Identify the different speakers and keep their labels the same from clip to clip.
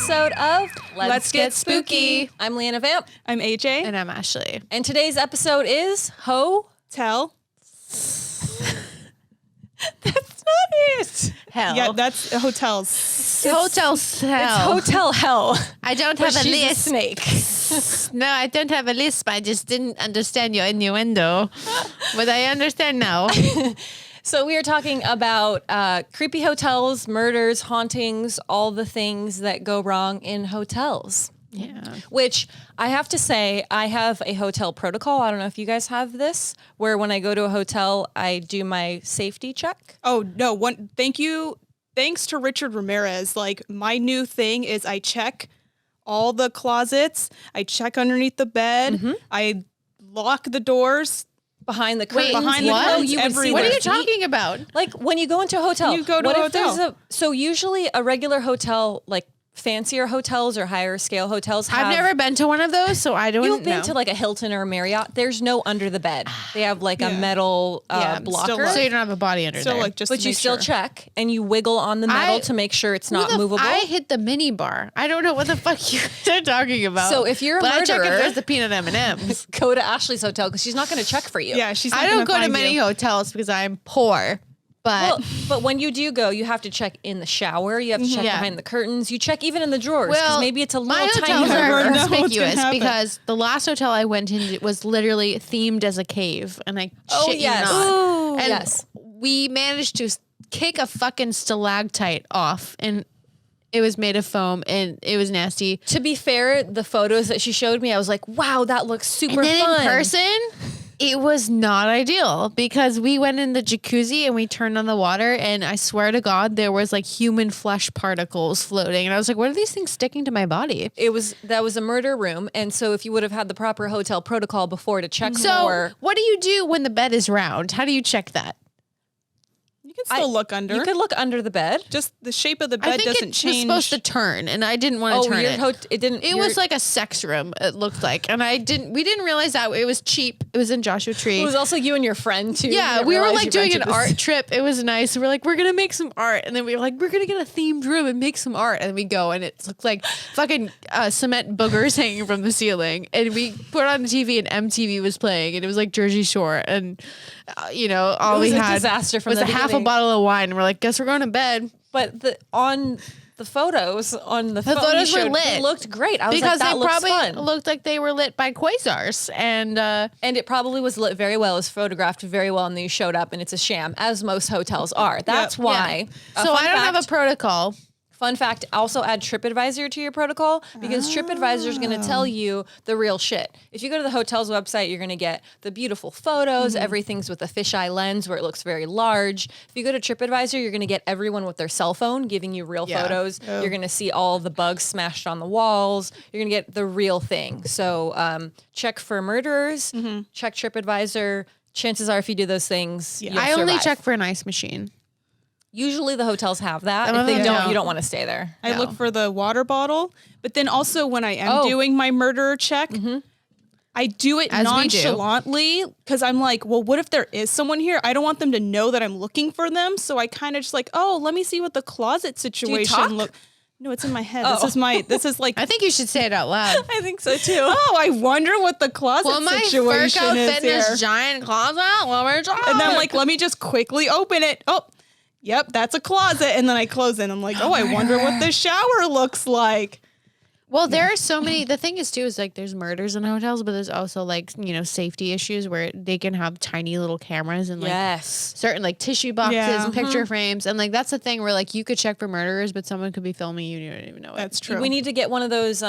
Speaker 1: episode of
Speaker 2: Let's Get Spooky.
Speaker 1: I'm Leanna Vamp.
Speaker 2: I'm AJ.
Speaker 3: And I'm Ashley.
Speaker 1: And today's episode is Hotel.
Speaker 2: That's not it.
Speaker 3: Hell.
Speaker 2: Yeah, that's hotels.
Speaker 3: Hotel hell.
Speaker 1: It's Hotel Hell.
Speaker 3: I don't
Speaker 1: But
Speaker 3: have a
Speaker 1: she's
Speaker 3: list.
Speaker 1: snake.
Speaker 3: No, I don't have a lisp. I just didn't understand your innuendo. But I understand now.
Speaker 1: So we are talking about creepy hotels, murders, hauntings, all the things that go wrong in hotels.
Speaker 3: Yeah.
Speaker 1: Which I have to say, I have a hotel protocol. I don't know if you guys have this, where when I go to a hotel, I do my safety check.
Speaker 2: Oh, no. Thank you. Thanks to Richard Ramirez. Like, my new thing is I check all the closets. I check underneath the bed.
Speaker 1: Mm-hmm.
Speaker 2: I lock the doors.
Speaker 1: Behind the curtains,
Speaker 2: behind the
Speaker 1: even though
Speaker 2: curtains
Speaker 1: you would see
Speaker 2: everywhere.
Speaker 3: What are
Speaker 1: their
Speaker 3: you
Speaker 1: feet.
Speaker 3: talking about?
Speaker 1: Like when you go into a hotel,
Speaker 2: You go to
Speaker 1: what
Speaker 2: a
Speaker 1: if there's
Speaker 2: hotel.
Speaker 1: so usually a regular hotel, like fancier hotels or higher scale hotels have.
Speaker 3: I've never been to one of those, so I don't know.
Speaker 1: You've been to like a Hilton or a Marriott. There's no under the bed. They have like a metal blocker.
Speaker 2: still
Speaker 3: So you don't have a body under
Speaker 2: So,
Speaker 3: there.
Speaker 2: like, just
Speaker 1: But
Speaker 2: to
Speaker 1: you
Speaker 2: make
Speaker 1: still
Speaker 2: sure.
Speaker 1: check and you wiggle on the metal
Speaker 3: I-
Speaker 1: to make sure it's
Speaker 3: Who
Speaker 1: not
Speaker 3: the
Speaker 1: movable.
Speaker 3: I hit the mini bar. I don't know what the fuck you guys are talking about.
Speaker 1: So if you're a
Speaker 3: but I check if
Speaker 1: murderer-
Speaker 3: there's the peanut M&Ms.
Speaker 1: Go to Ashley's hotel because she's not going to check for you.
Speaker 2: Yeah, she's not
Speaker 3: I don't
Speaker 2: gonna
Speaker 3: go to
Speaker 2: find
Speaker 3: many
Speaker 2: you.
Speaker 3: hotels because I'm poor. But
Speaker 1: Well, but when you do go, you have to check in the shower. You have to check
Speaker 3: Yeah.
Speaker 1: behind the curtains. You check even in the drawers because maybe it's a
Speaker 3: my
Speaker 1: little tiny
Speaker 3: hotels
Speaker 2: never
Speaker 3: are
Speaker 2: know what's gonna
Speaker 3: conspicuous
Speaker 2: happen.
Speaker 3: because the last hotel I went in was literally themed as a cave, and I
Speaker 1: Oh,
Speaker 3: shit
Speaker 1: yes.
Speaker 3: you not.
Speaker 1: Ooh,
Speaker 3: and
Speaker 1: yes.
Speaker 3: we managed to kick a fucking stalactite off, and it was made of foam, and it was nasty.
Speaker 1: To be fair, the photos that she showed me, I was like, wow, that looks super
Speaker 3: And then
Speaker 1: fun.
Speaker 3: in person, it was not ideal because we went in the jacuzzi and we turned on the water, and I swear to God, there was like human flesh particles floating, and I was like, "What are these things sticking to my body?"
Speaker 1: That was a murder room, and so if you would have had the proper hotel protocol before to check
Speaker 3: So,
Speaker 1: more,
Speaker 3: what do you do when the bed is round? How do you check that?
Speaker 2: You can still look under.
Speaker 1: you could look under the bed.
Speaker 2: Just the shape of the
Speaker 3: I
Speaker 2: bed
Speaker 3: think
Speaker 2: doesn't
Speaker 3: it
Speaker 2: change.
Speaker 3: was supposed to turn, and I didn't want to turn it.
Speaker 1: It didn't.
Speaker 3: It was like a sex room. It looked like, and we didn't realize that it was cheap. It was in Joshua Tree.
Speaker 1: It was also you and your friend too.
Speaker 3: Yeah,
Speaker 1: You didn't
Speaker 3: we were
Speaker 1: realize
Speaker 3: like
Speaker 1: you
Speaker 3: doing an
Speaker 1: rented this.
Speaker 3: art trip. It was nice. We're like, we're gonna make some art, and then we were like, we're gonna get a themed room and make some art, and we go, and it looked like fucking cement boogers hanging from the ceiling, and we put on the TV, and MTV was playing, and it was like Jersey Shore, and all
Speaker 1: It was
Speaker 3: we
Speaker 1: a
Speaker 3: had
Speaker 1: disaster from
Speaker 3: was
Speaker 1: the
Speaker 3: a half a
Speaker 1: beginning.
Speaker 3: bottle of wine, and we're like, guess we're going to bed.
Speaker 1: But on the photos on the phone
Speaker 3: photos
Speaker 1: you
Speaker 3: were
Speaker 1: showed,
Speaker 3: lit.
Speaker 1: it looked great. I was
Speaker 3: Because
Speaker 1: like, that
Speaker 3: they
Speaker 1: looks
Speaker 3: probably
Speaker 1: fun.
Speaker 3: looked like they were lit by quasars, and
Speaker 1: And it probably was lit very well. It was photographed very well, and then you showed up, and it's a sham, as most hotels are. That's why.
Speaker 3: so I don't have a protocol.
Speaker 1: Fun fact, also add TripAdvisor to your protocol because TripAdvisor is going to tell you the real shit. If you go to the hotel's website, you're going to get the beautiful photos. Everything's with a fisheye lens where it looks very large. If you go to TripAdvisor, you're going to get everyone with their cell phone giving you real photos.
Speaker 2: Oh.
Speaker 1: You're going to see all the bugs smashed on the walls. You're going to get the real thing. So check for murderers, check TripAdvisor. Chances are if you do those things, you'll
Speaker 3: I only
Speaker 1: survive.
Speaker 3: check for an ice machine.
Speaker 1: Usually the hotels have that.
Speaker 3: Some
Speaker 1: If
Speaker 3: of
Speaker 1: they
Speaker 3: them
Speaker 1: don't,
Speaker 3: don't.
Speaker 1: you don't want to stay there.
Speaker 2: I look for the water bottle, but then also when I am
Speaker 1: Oh.
Speaker 2: doing my murderer check, I do it
Speaker 3: As we do.
Speaker 2: nonchalantly because I'm like, well, what if there is someone here? I don't want them to know that I'm looking for them, so I kind of just like, oh, let me see what the closet situation
Speaker 1: talk?
Speaker 2: look. No, it's in my head.
Speaker 1: Oh.
Speaker 2: This is like.
Speaker 3: I think you should say it out loud.
Speaker 1: I think so too.
Speaker 2: Oh, I wonder what the closet
Speaker 3: Will my
Speaker 2: situation
Speaker 3: Furco
Speaker 2: is
Speaker 3: Fitness
Speaker 2: here.
Speaker 3: giant closet?
Speaker 2: And then I'm like, let me just quickly open it. Oh, yep, that's a closet. And then I close it. I'm like, oh, I wonder what the shower looks like.
Speaker 3: well, there are so many. The thing is, too, is like there's murders in hotels, but there's also like safety issues where they can have tiny little cameras and like
Speaker 1: Yes.
Speaker 3: certain like tissue boxes
Speaker 2: Yeah.
Speaker 3: and picture frames, and like that's the thing where like you could check for murderers, but someone could be filming you. You don't even know it.
Speaker 2: That's true.
Speaker 1: We need to get one of those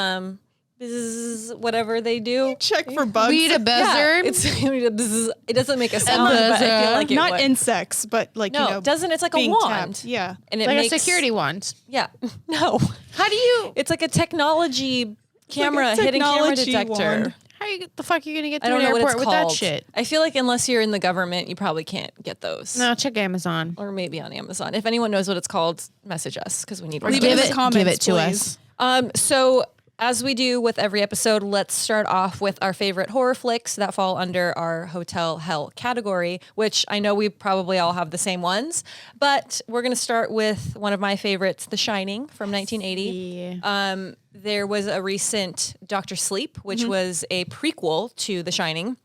Speaker 1: bzzz, whatever they do.
Speaker 2: check for bugs.
Speaker 3: We need a buzzer.
Speaker 1: we need a bzzz. It doesn't make a sound, but I feel like it
Speaker 2: Not
Speaker 1: would.
Speaker 2: insects, but like,
Speaker 1: No, it doesn't. It's like a
Speaker 2: being
Speaker 1: wand.
Speaker 2: tapped. Yeah.
Speaker 1: And it
Speaker 3: like
Speaker 1: makes
Speaker 3: a security wand.
Speaker 1: Yeah. No.
Speaker 3: How do you?
Speaker 1: It's like a technology camera,
Speaker 2: like a
Speaker 1: hidden camera
Speaker 2: technology
Speaker 1: detector.
Speaker 2: wand.
Speaker 3: How the fuck are you gonna get
Speaker 1: I
Speaker 3: to
Speaker 1: don't
Speaker 3: an
Speaker 1: know what
Speaker 3: airport
Speaker 1: it's
Speaker 3: with
Speaker 1: called.
Speaker 3: that shit?
Speaker 1: I feel like unless you're in the government, you probably can't get those.
Speaker 3: No, check Amazon.
Speaker 1: Or maybe on Amazon. If anyone knows what it's called, message us because we need one.
Speaker 2: Leave
Speaker 1: of
Speaker 2: it
Speaker 1: those.
Speaker 2: in the comments,
Speaker 3: give it to
Speaker 2: please.
Speaker 3: us.
Speaker 1: So As we do with every episode, let's start off with our favorite horror flicks that fall under our hotel hell category, which I know we probably all have the same ones, but we're going to start with one of my favorites, The Shining from 1980. There was a recent Dr. Sleep, which was a prequel to The Shining.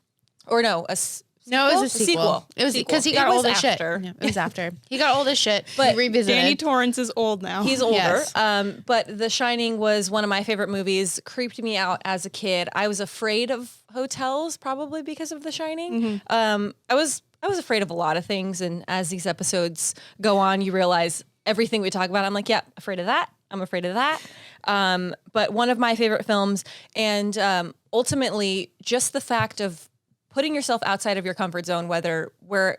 Speaker 1: Or no,
Speaker 3: No, it was a sequel. It was because he got old as shit.
Speaker 1: after.
Speaker 3: Yeah, it was after. He got old as shit.
Speaker 1: But
Speaker 3: he revisited.
Speaker 2: Danny Torrance is old now.
Speaker 1: He's older.
Speaker 3: Yes.
Speaker 1: But The Shining was one of my favorite movies. Creeped me out as a kid. I was afraid of hotels probably because of The Shining. I was afraid of a lot of things. And as these episodes go on, you realize everything we talk about. I'm like, yeah, afraid of that. I'm afraid of that. But one of my favorite films, and ultimately just the fact of putting yourself outside of your comfort zone, whether we're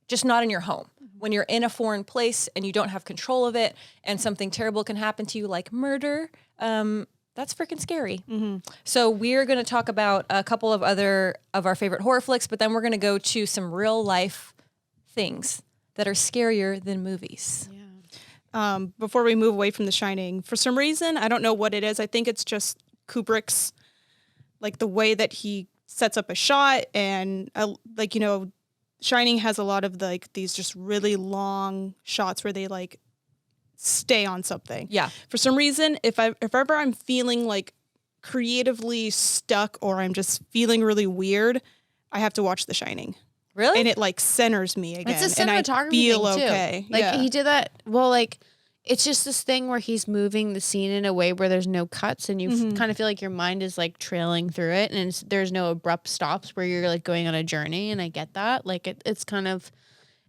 Speaker 1: just not in your home, when you're in a foreign place and you don't have control of it and something terrible can happen to you like murder, that's freaking scary. So we're going to talk about a couple of other of our favorite horror flicks, but then we're going to go to some real life things that are scarier than movies.
Speaker 2: Before we move away from The Shining, for some reason, I don't know what it is. I think it's just Kubrick's, like the way that he sets up a shot, and like, you know, Shining has a lot of like these just really long shots where they like stay on something.
Speaker 1: Yeah.
Speaker 2: For some reason, if ever I'm feeling like creatively stuck or I'm just feeling really weird, I have to watch The Shining.
Speaker 1: Really?
Speaker 2: And it like centers me again.
Speaker 3: It's a
Speaker 2: and I
Speaker 3: cinematography
Speaker 2: feel
Speaker 3: thing too.
Speaker 2: okay.
Speaker 3: Like
Speaker 2: yeah.
Speaker 3: he did that. Well, like it's just this thing where he's moving the scene in a way where there's no cuts, and you kind of feel like your mind is like trailing through it, and there's no abrupt stops where you're like going on a journey. And I get that. Like it's kind of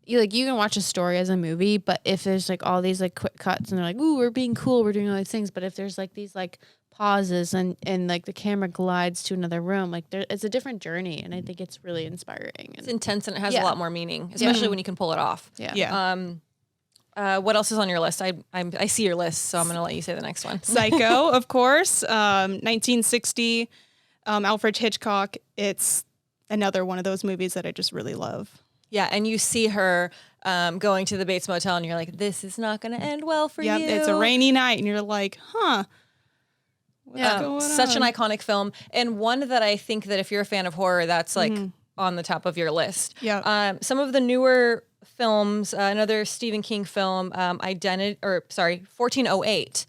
Speaker 3: you can watch a story as a movie, but if there's like all these like quick cuts and they're like, ooh, we're being cool, we're doing all these things, but if there's like these like pauses and like the camera glides to another room, like it's a different journey, and I think it's really inspiring.
Speaker 1: It's intense and it has
Speaker 3: Yeah.
Speaker 1: a lot more meaning, especially when you can pull it off.
Speaker 3: Yeah.
Speaker 2: Yeah.
Speaker 1: What else is on your list? I see your list, so I'm going to let you say the next one.
Speaker 2: Psycho, of course. 1960, Alfred Hitchcock. It's another one of those movies that I just really love.
Speaker 1: Yeah, and you see her going to the Bates Motel, and you're like, this is not going to end well for you.
Speaker 2: It's a rainy night, and you're like, huh. What's going
Speaker 1: Such an
Speaker 2: on?
Speaker 1: iconic film, and one that I think that if you're a fan of horror, that's like on the top of your list.
Speaker 2: Yeah.
Speaker 1: Some of the newer films, another Stephen King film, 1408,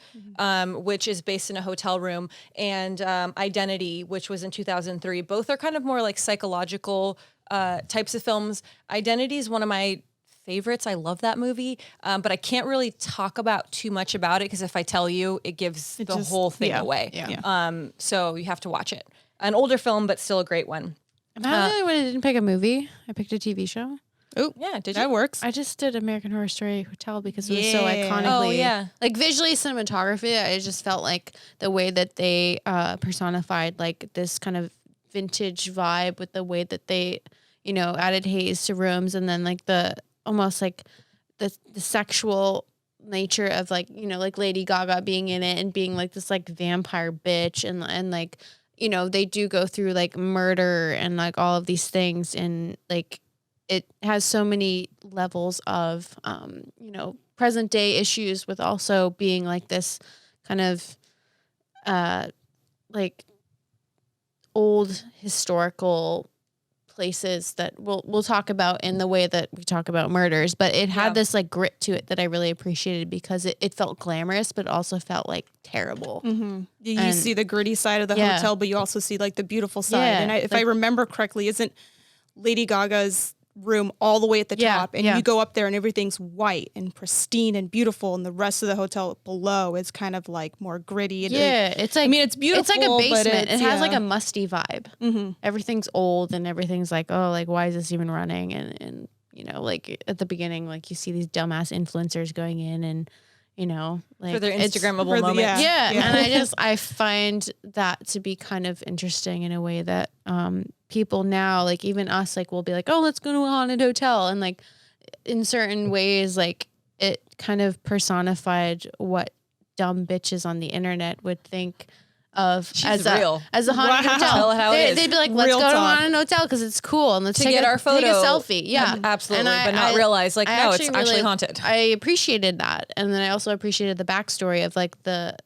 Speaker 1: which is based in a hotel room, and Identity, which was in 2003. Both are kind of more like psychological types of films. Identity is one of my favorites. I love that movie, but I can't really talk about too much about it because if I tell you, it gives the whole thing away.
Speaker 2: Yeah.
Speaker 1: So you have to watch it. An older film, but still a great one.
Speaker 3: Am I the only one who didn't pick a movie? I picked a TV show.
Speaker 2: Oh,
Speaker 1: Yeah, did
Speaker 2: that
Speaker 1: you?
Speaker 2: works.
Speaker 3: I just did American Horror Story Hotel because it was so
Speaker 2: Yeah.
Speaker 3: iconically,
Speaker 1: Oh, yeah.
Speaker 3: like visually cinematography. I just felt like the way that they personified like this kind of vintage vibe with the way that they, added haze to rooms, and then like the almost like the sexual nature of like like Lady Gaga being in it and being like this like vampire bitch, and like they do go through like murder and like all of these things, and like it has so many levels of, present day issues with also being like this kind of, like old historical places that we'll talk about in the way that we talk about murders, but it had this like grit to it that I really appreciated because it felt glamorous, but also felt like terrible.
Speaker 2: You
Speaker 3: And-
Speaker 2: see the gritty side of the
Speaker 3: Yeah.
Speaker 2: hotel, but you also see like the beautiful side.
Speaker 3: Yeah,
Speaker 2: And if I remember correctly, isn't Lady Gaga's room all the way at the
Speaker 3: Yeah,
Speaker 2: top, and
Speaker 3: yeah.
Speaker 2: you go up there and everything's white and pristine and beautiful, and the rest of the hotel below is kind of like more gritty. And
Speaker 3: It's like,
Speaker 2: I mean, it's beautiful.
Speaker 3: It's like a
Speaker 2: but
Speaker 3: basement. It has like
Speaker 2: yeah.
Speaker 3: a musty vibe. Everything's old and everything's like, oh, like why is this even running? And like at the beginning, like you see these dumbass influencers going in and like
Speaker 1: For their
Speaker 3: it's-
Speaker 1: Instagrammable
Speaker 2: for the-
Speaker 1: moments.
Speaker 2: yeah.
Speaker 3: Yeah, and I find that to be kind of interesting in a way that people now, like even us, like we'll be like, oh, let's go to a haunted hotel, and like in certain ways, like it kind of personified what dumb bitches on the internet would think of
Speaker 1: She's
Speaker 3: as
Speaker 1: real.
Speaker 3: as a haunted
Speaker 2: Wow.
Speaker 3: hotel.
Speaker 1: Tell it how it is.
Speaker 3: They'd be like, let's
Speaker 2: Real
Speaker 3: go to a
Speaker 2: talk.
Speaker 3: haunted hotel because it's cool, and let's
Speaker 1: To
Speaker 3: take
Speaker 1: get
Speaker 3: a,
Speaker 1: our photo.
Speaker 3: take a selfie. Yeah,
Speaker 1: Absolutely.
Speaker 3: And
Speaker 1: But not realize like,
Speaker 3: I
Speaker 1: no, it's actually
Speaker 3: really-
Speaker 1: haunted.
Speaker 3: I appreciated that, and then I also appreciated the backstory of like the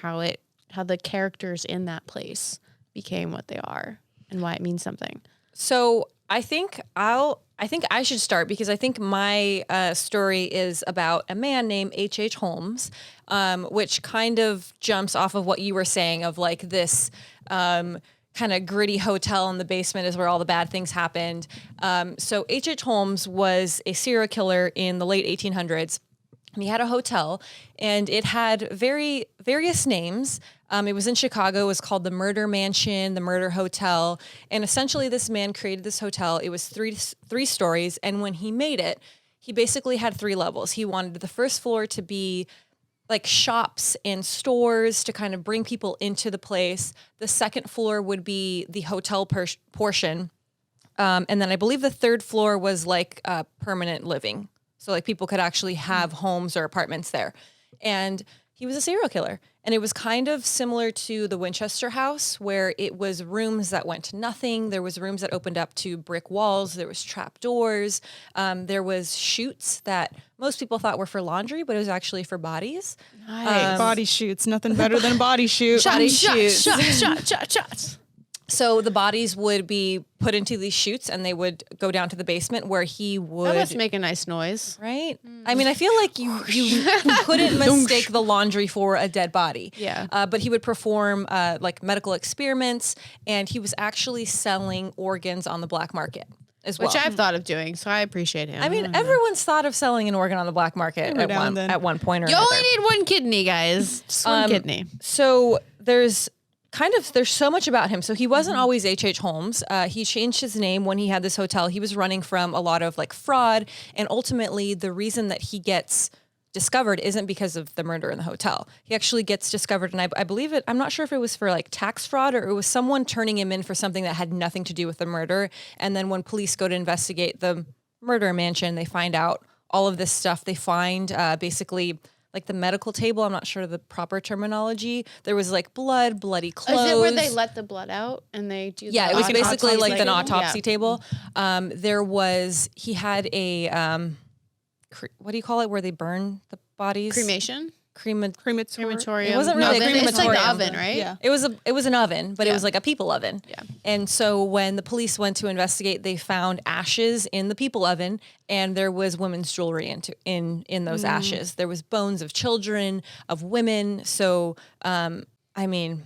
Speaker 3: how it the characters in that place became what they are and why it means something.
Speaker 1: So I think I should start because I think my story is about a man named H.H. Holmes, which kind of jumps off of what you were saying of like this kind of gritty hotel in the basement is where all the bad things happened. So H.H. Holmes was a serial killer in the late 1800s. And he had a hotel, and it had various names. It was in Chicago. It was called the Murder Mansion, the Murder Hotel. And essentially, this man created this hotel. It was three stories. And when he made it, he basically had 3 levels. He wanted the first floor to be like shops and stores to kind of bring people into the place. The second floor would be the hotel portion. And then I believe the third floor was like permanent living. So like people could actually have homes or apartments there. And he was a serial killer. And it was kind of similar to the Winchester house where it was rooms that went to nothing. There was rooms that opened up to brick walls. There was trap doors. There was chutes that most people thought were for laundry, but it was actually for bodies.
Speaker 2: Nice. Body shoots. Nothing better than a body shoot.
Speaker 1: Body
Speaker 3: Shots.
Speaker 1: shoots. So the bodies would be put into these chutes and they would go down to the basement where he would...
Speaker 3: That must make a nice noise.
Speaker 1: Right? I mean, I feel like you couldn't mistake the laundry for a dead body.
Speaker 3: Yeah.
Speaker 1: But he would perform like medical experiments, and he was actually selling organs on the black market as well.
Speaker 3: Which I've thought of doing, so I appreciate him.
Speaker 1: I mean, everyone's thought of selling an organ on the black market at one point or
Speaker 3: You
Speaker 1: another.
Speaker 3: only need one kidney, guys. Just one kidney.
Speaker 1: So there's so much about him. So he wasn't always H.H. Holmes. He changed his name when he had this hotel. He was running from a lot of like fraud. And ultimately the reason that he gets discovered isn't because of the murder in the hotel. He actually gets discovered. And I believe it, I'm not sure if it was for like tax fraud or it was someone turning him in for something that had nothing to do with the murder. And then when police go to investigate the murder mansion, they find out all of this stuff. They find basically like the medical table. I'm not sure the proper terminology. There was like bloody clothes.
Speaker 3: Is it where they let the blood out and they do?
Speaker 1: Yeah, it was basically like an autopsy
Speaker 3: Yeah.
Speaker 1: table. He had a, what do you call it? Where they burn the bodies?
Speaker 3: Cremation?
Speaker 2: Crematorium.
Speaker 1: It wasn't really a
Speaker 3: Oven. It's like the
Speaker 1: crematorium.
Speaker 3: oven, right?
Speaker 2: Yeah.
Speaker 1: It was an oven, but it was like a people oven.
Speaker 3: Yeah.
Speaker 1: And so when the police went to investigate, they found ashes in the people oven, and there was women's jewelry in those ashes. There was bones of children, of women. So, I mean,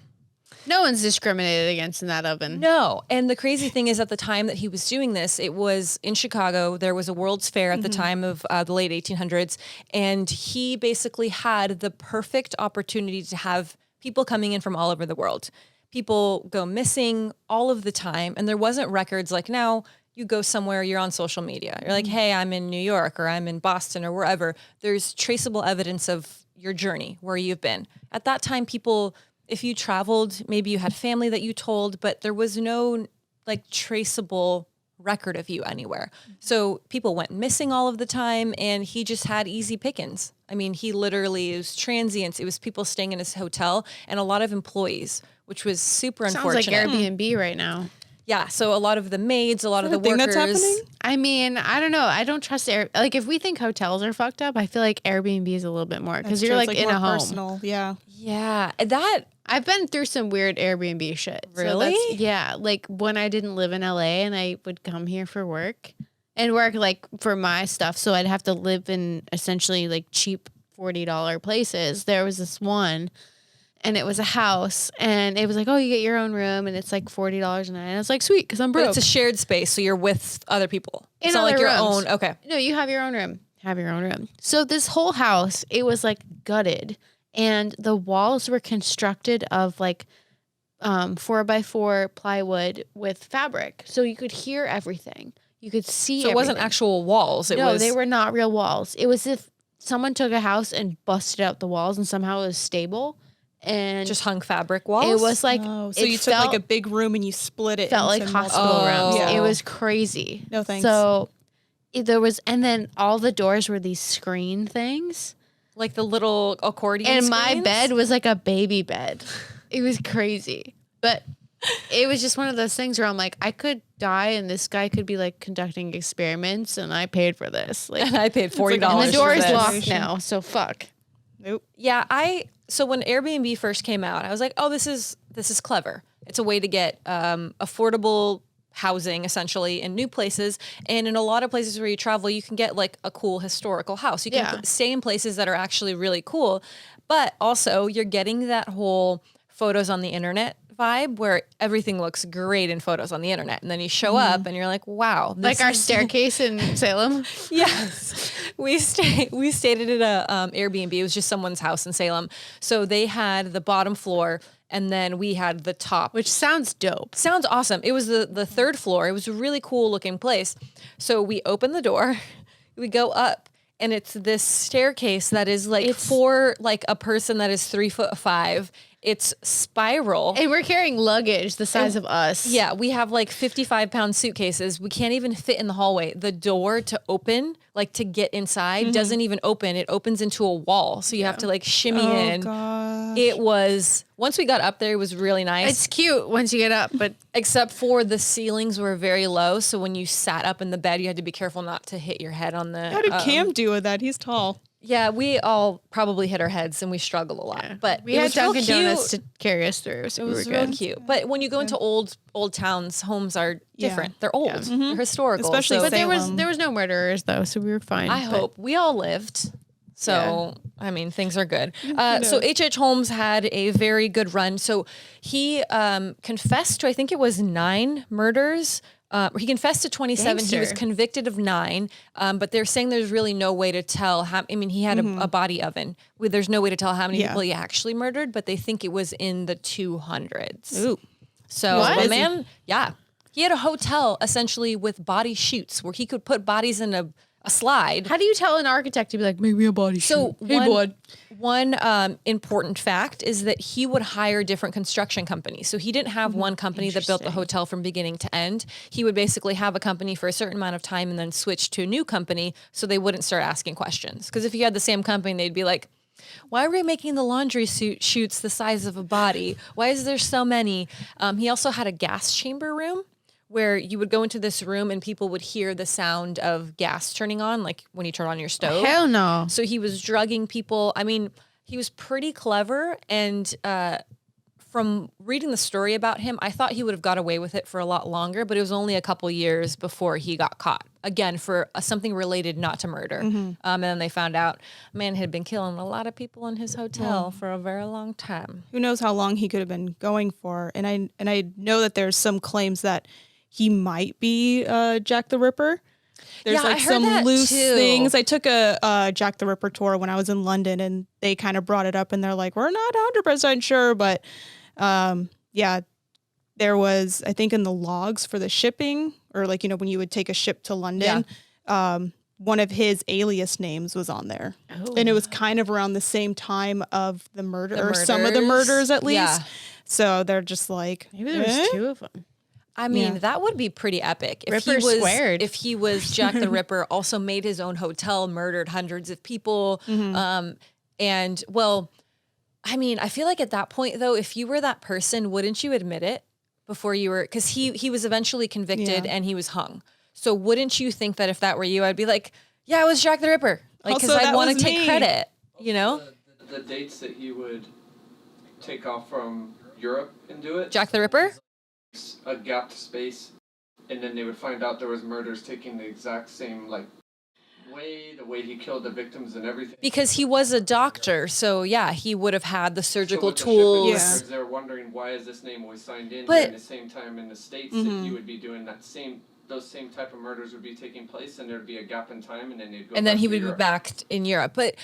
Speaker 3: No one's discriminated against in that oven.
Speaker 1: no. And the crazy thing is, at the time that he was doing this, it was in Chicago. There was a World's Fair at the time of the late 1800s. And he basically had the perfect opportunity to have people coming in from all over the world. People go missing all of the time. And there wasn't records like now. You go somewhere, you're on social media. You're like, hey, I'm in New York or I'm in Boston or wherever. There's traceable evidence of your journey, where you've been. At that time, people... If you traveled, maybe you had family that you told, but there was no like traceable record of you anywhere. So people went missing all of the time, and he just had easy pickings. I mean, he literally, it was transients. It was people staying in his hotel and a lot of employees, which was super
Speaker 3: Sounds
Speaker 1: unfortunate.
Speaker 3: like Airbnb right now.
Speaker 1: Yeah. So a lot of the maids, a lot of the
Speaker 2: thing
Speaker 1: workers.
Speaker 2: that's happening?
Speaker 3: I mean, I don't know. I don't trust like if we think hotels are fucked up, I feel like Airbnb is a little bit more because
Speaker 2: That's
Speaker 3: you're
Speaker 2: true.
Speaker 3: like,
Speaker 2: It's
Speaker 3: in
Speaker 2: more
Speaker 3: a home.
Speaker 2: personal. Yeah.
Speaker 1: Yeah. That,
Speaker 3: I've been through some weird Airbnb shit. So
Speaker 1: Really?
Speaker 3: yeah. Like when I didn't live in LA and I would come here for work and work like for my stuff. So I'd have to live in essentially like cheap $40 places. There was this one and it was a house and it was like, oh, you get your own room and it's like $40 a night. And I was like, sweet, because I'm broke.
Speaker 1: but it's a shared space. So you're with other people.
Speaker 3: In
Speaker 1: It's not like
Speaker 3: other
Speaker 1: your
Speaker 3: rooms.
Speaker 1: own. Okay.
Speaker 3: No, you have your own room. Have your own room. So this whole house, it was like gutted, and the walls were constructed of like 4x4 plywood with fabric, so you could hear everything. You could see.
Speaker 1: So it wasn't
Speaker 3: everything.
Speaker 1: actual walls. It
Speaker 3: No,
Speaker 1: was.
Speaker 3: they were not real walls. It was if someone took a house and busted out the walls, and somehow it was stable, and
Speaker 1: just hung fabric walls.
Speaker 3: it was like
Speaker 2: Oh, so
Speaker 3: it
Speaker 2: you took
Speaker 3: felt,
Speaker 2: like a big room and you split it.
Speaker 3: felt like
Speaker 2: into
Speaker 3: hospital
Speaker 2: multiple-
Speaker 3: rooms.
Speaker 1: Oh.
Speaker 3: It was crazy.
Speaker 2: No thanks.
Speaker 3: So there was, and then all the doors were these screen things.
Speaker 1: like the little accordion.
Speaker 3: And my
Speaker 1: screens?
Speaker 3: bed was like a baby bed. It was crazy. But it was just one of those things where I'm like, I could die and this guy could be like conducting experiments and I paid for this. Like,
Speaker 1: and I paid $40.
Speaker 2: like-
Speaker 3: and the door
Speaker 1: for
Speaker 3: is
Speaker 1: this.
Speaker 3: locked now, so fuck.
Speaker 2: Nope.
Speaker 1: Yeah, so when Airbnb first came out, I was like, oh, this is clever. It's a way to get affordable housing essentially in new places, and in a lot of places where you travel you can get like a cool historical house. You can stay in places that are actually really cool, but also you're getting that whole photos on the internet vibe where everything looks great in photos on the internet, and then you show up and you're like, wow,
Speaker 3: Like our staircase in Salem.
Speaker 1: Yes, we stayed at a Airbnb. It was just someone's house in Salem, so they had the bottom floor and then we had the top,
Speaker 3: Which sounds dope.
Speaker 1: sounds awesome. It was the third floor. It was a really cool looking place. So we open the door, we go up, and it's this staircase that is like for like a person that is 3'5". It's spiral.
Speaker 3: And we're carrying luggage the size of us.
Speaker 1: Yeah, we have like 55-pound suitcases. We can't even fit in the hallway. The door to open, like to get inside, doesn't even open. It opens into a wall. So you have to like shimmy in.
Speaker 2: Gosh.
Speaker 1: It was, once we got up there, it was really nice.
Speaker 3: It's cute once you get up, but
Speaker 1: Except for the ceilings were very low. So when you sat up in the bed, you had to be careful not to hit your head on the...
Speaker 2: How did Cam do with that? He's tall.
Speaker 1: Yeah, we all probably hit our heads and we struggled a lot. But
Speaker 3: we
Speaker 1: it
Speaker 3: had
Speaker 1: was real
Speaker 3: Dunkin'
Speaker 1: cute.
Speaker 3: Donuts to carry us through, so
Speaker 1: It
Speaker 3: we were
Speaker 1: was real
Speaker 3: good.
Speaker 1: cute. But when you go into old towns, homes are different. They're old. They're historical.
Speaker 2: Especially
Speaker 1: so
Speaker 3: But
Speaker 2: Salem.
Speaker 3: there was no murderers though, so we were fine.
Speaker 1: I
Speaker 3: But
Speaker 1: hope we all lived. So, I mean, things are good. So H.H. Holmes had a very good run. So he confessed to, I think it was 9 murders. He confessed to 27. He was
Speaker 3: Gangster.
Speaker 1: convicted of 9. But they're saying there's really no way to tell how, I mean, he had a body oven. There's no way to tell how many people he actually murdered, but they think it was in the 200s.
Speaker 2: Ooh.
Speaker 1: So
Speaker 3: What?
Speaker 1: the man, he had a hotel essentially with body chutes where he could put bodies in a slide.
Speaker 3: how do you tell an architect to be like, make me a body
Speaker 1: So
Speaker 3: shoot? Hey, bud.
Speaker 1: one important fact is that he would hire different construction companies. So he didn't have one company that built the hotel from beginning to end. He would basically have a company for a certain amount of time and then switch to a new company so they wouldn't start asking questions. Because if you had the same company, they'd be like, why are we making the laundry suit chutes the size of a body? Why is there so many? He also had a gas chamber room where you would go into this room and people would hear the sound of gas turning on, like when you turn on your stove.
Speaker 3: Hell no.
Speaker 1: So he was drugging people. I mean, he was pretty clever. And from reading the story about him, I thought he would have got away with it for a lot longer, but it was only a couple years before he got caught. Again, for something related not to murder. And then they found out man had been killing a lot of people in his hotel for a very long time.
Speaker 2: Who knows how long he could have been going for? And I know that there's some claims that he might be Jack the Ripper. There's
Speaker 1: Yeah, I
Speaker 2: like
Speaker 1: heard
Speaker 2: some
Speaker 1: that
Speaker 2: loose
Speaker 1: too.
Speaker 2: things. I took a Jack the Ripper tour when I was in London, and they kind of brought it up, and they're like, "We're not 100% sure, but yeah, there was, I think, in the logs for the shipping, or like when you would take a ship to London." One of his alias names was on there, and it was kind of around the same time of the murder, or some of the
Speaker 1: murders?
Speaker 2: murders at least.
Speaker 1: Yeah.
Speaker 2: So they're just like,
Speaker 3: Maybe there was 2 of them.
Speaker 1: I mean,
Speaker 2: Yeah.
Speaker 1: that would be pretty epic.
Speaker 3: Ripper squared.
Speaker 1: If he was Jack the Ripper, also made his own hotel, murdered hundreds of people. And well, I mean, I feel like at that point though, if you were that person, wouldn't you admit it before you were, because he was eventually convicted and he was hung. So wouldn't you think that if that were you, I'd be like, yeah, I was Jack the Ripper. Like, because
Speaker 2: Also,
Speaker 1: I
Speaker 2: that
Speaker 1: want to
Speaker 2: was
Speaker 1: take
Speaker 2: me.
Speaker 1: credit, you know?
Speaker 4: The dates that he would take off from Europe and do it.
Speaker 1: Jack the Ripper?
Speaker 4: A gapped space, and then they would find out there was murders taking the exact same way, the way he killed the victims and everything.
Speaker 1: Because he was a doctor, so yeah, he would have had the surgical
Speaker 4: with the shipping
Speaker 1: tools.
Speaker 2: Yeah.
Speaker 4: records, they're wondering why is this name always signed in
Speaker 1: But-
Speaker 4: during the same time in the States that he would be doing those same type of murders would be taking place, and there'd be a gap in time, and then they'd go
Speaker 1: And then
Speaker 4: back
Speaker 1: he
Speaker 4: to
Speaker 1: would be
Speaker 4: Europe.
Speaker 1: back in Europe. But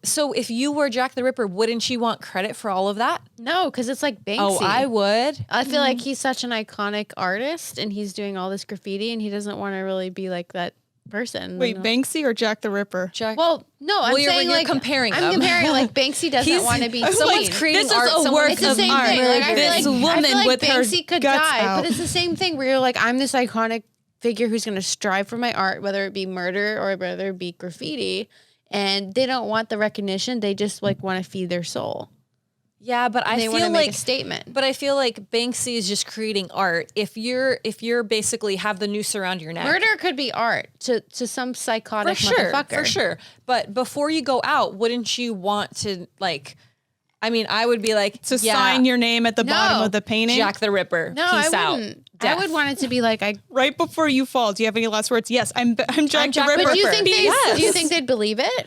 Speaker 1: so if you were Jack the Ripper, wouldn't you want credit for all of that?
Speaker 3: No, because it's like Banksy.
Speaker 1: Oh, I would.
Speaker 3: I feel like he's such an iconic artist and he's doing all this graffiti and he doesn't want to really be like that person.
Speaker 2: wait, Banksy or Jack the Ripper?
Speaker 1: Jack.
Speaker 3: Well, no, I'm
Speaker 1: you're
Speaker 3: saying like
Speaker 1: comparing
Speaker 3: I'm
Speaker 1: them.
Speaker 3: comparing like Banksy doesn't want to be
Speaker 1: someone's
Speaker 3: seen.
Speaker 1: creating
Speaker 2: This is
Speaker 1: art.
Speaker 2: a
Speaker 1: someone-
Speaker 2: work
Speaker 3: It's the
Speaker 2: of
Speaker 3: same
Speaker 2: art.
Speaker 3: thing. Like, I
Speaker 2: This
Speaker 3: feel like,
Speaker 2: woman
Speaker 3: I feel like
Speaker 2: with her
Speaker 3: Banksy could
Speaker 2: guts
Speaker 3: die,
Speaker 2: out.
Speaker 3: but it's the same thing where you're like, I'm this iconic figure who's going to strive for my art, whether it be murder or whether it be graffiti, and they don't want the recognition. They just like want to feed their soul.
Speaker 1: Yeah, but I
Speaker 3: They want
Speaker 1: feel
Speaker 3: to make
Speaker 1: like
Speaker 3: a statement.
Speaker 1: But I feel like Banksy is just creating art. If you're basically have the noose around your neck.
Speaker 3: Murder could be art to some
Speaker 1: for
Speaker 3: psychotic
Speaker 1: sure,
Speaker 3: motherfucker.
Speaker 1: for sure. But before you go out, wouldn't you want to like I mean, I would be like,
Speaker 2: to sign your name at the bottom of the painting.
Speaker 1: Jack the Ripper.
Speaker 3: No,
Speaker 1: Peace
Speaker 3: I
Speaker 1: out.
Speaker 3: wouldn't. I would want it to be like
Speaker 2: Right before you fall, do you have any last words? Yes, I'm Jack the Ripper.
Speaker 3: But do you think
Speaker 1: Yes.
Speaker 3: do you think they'd believe it?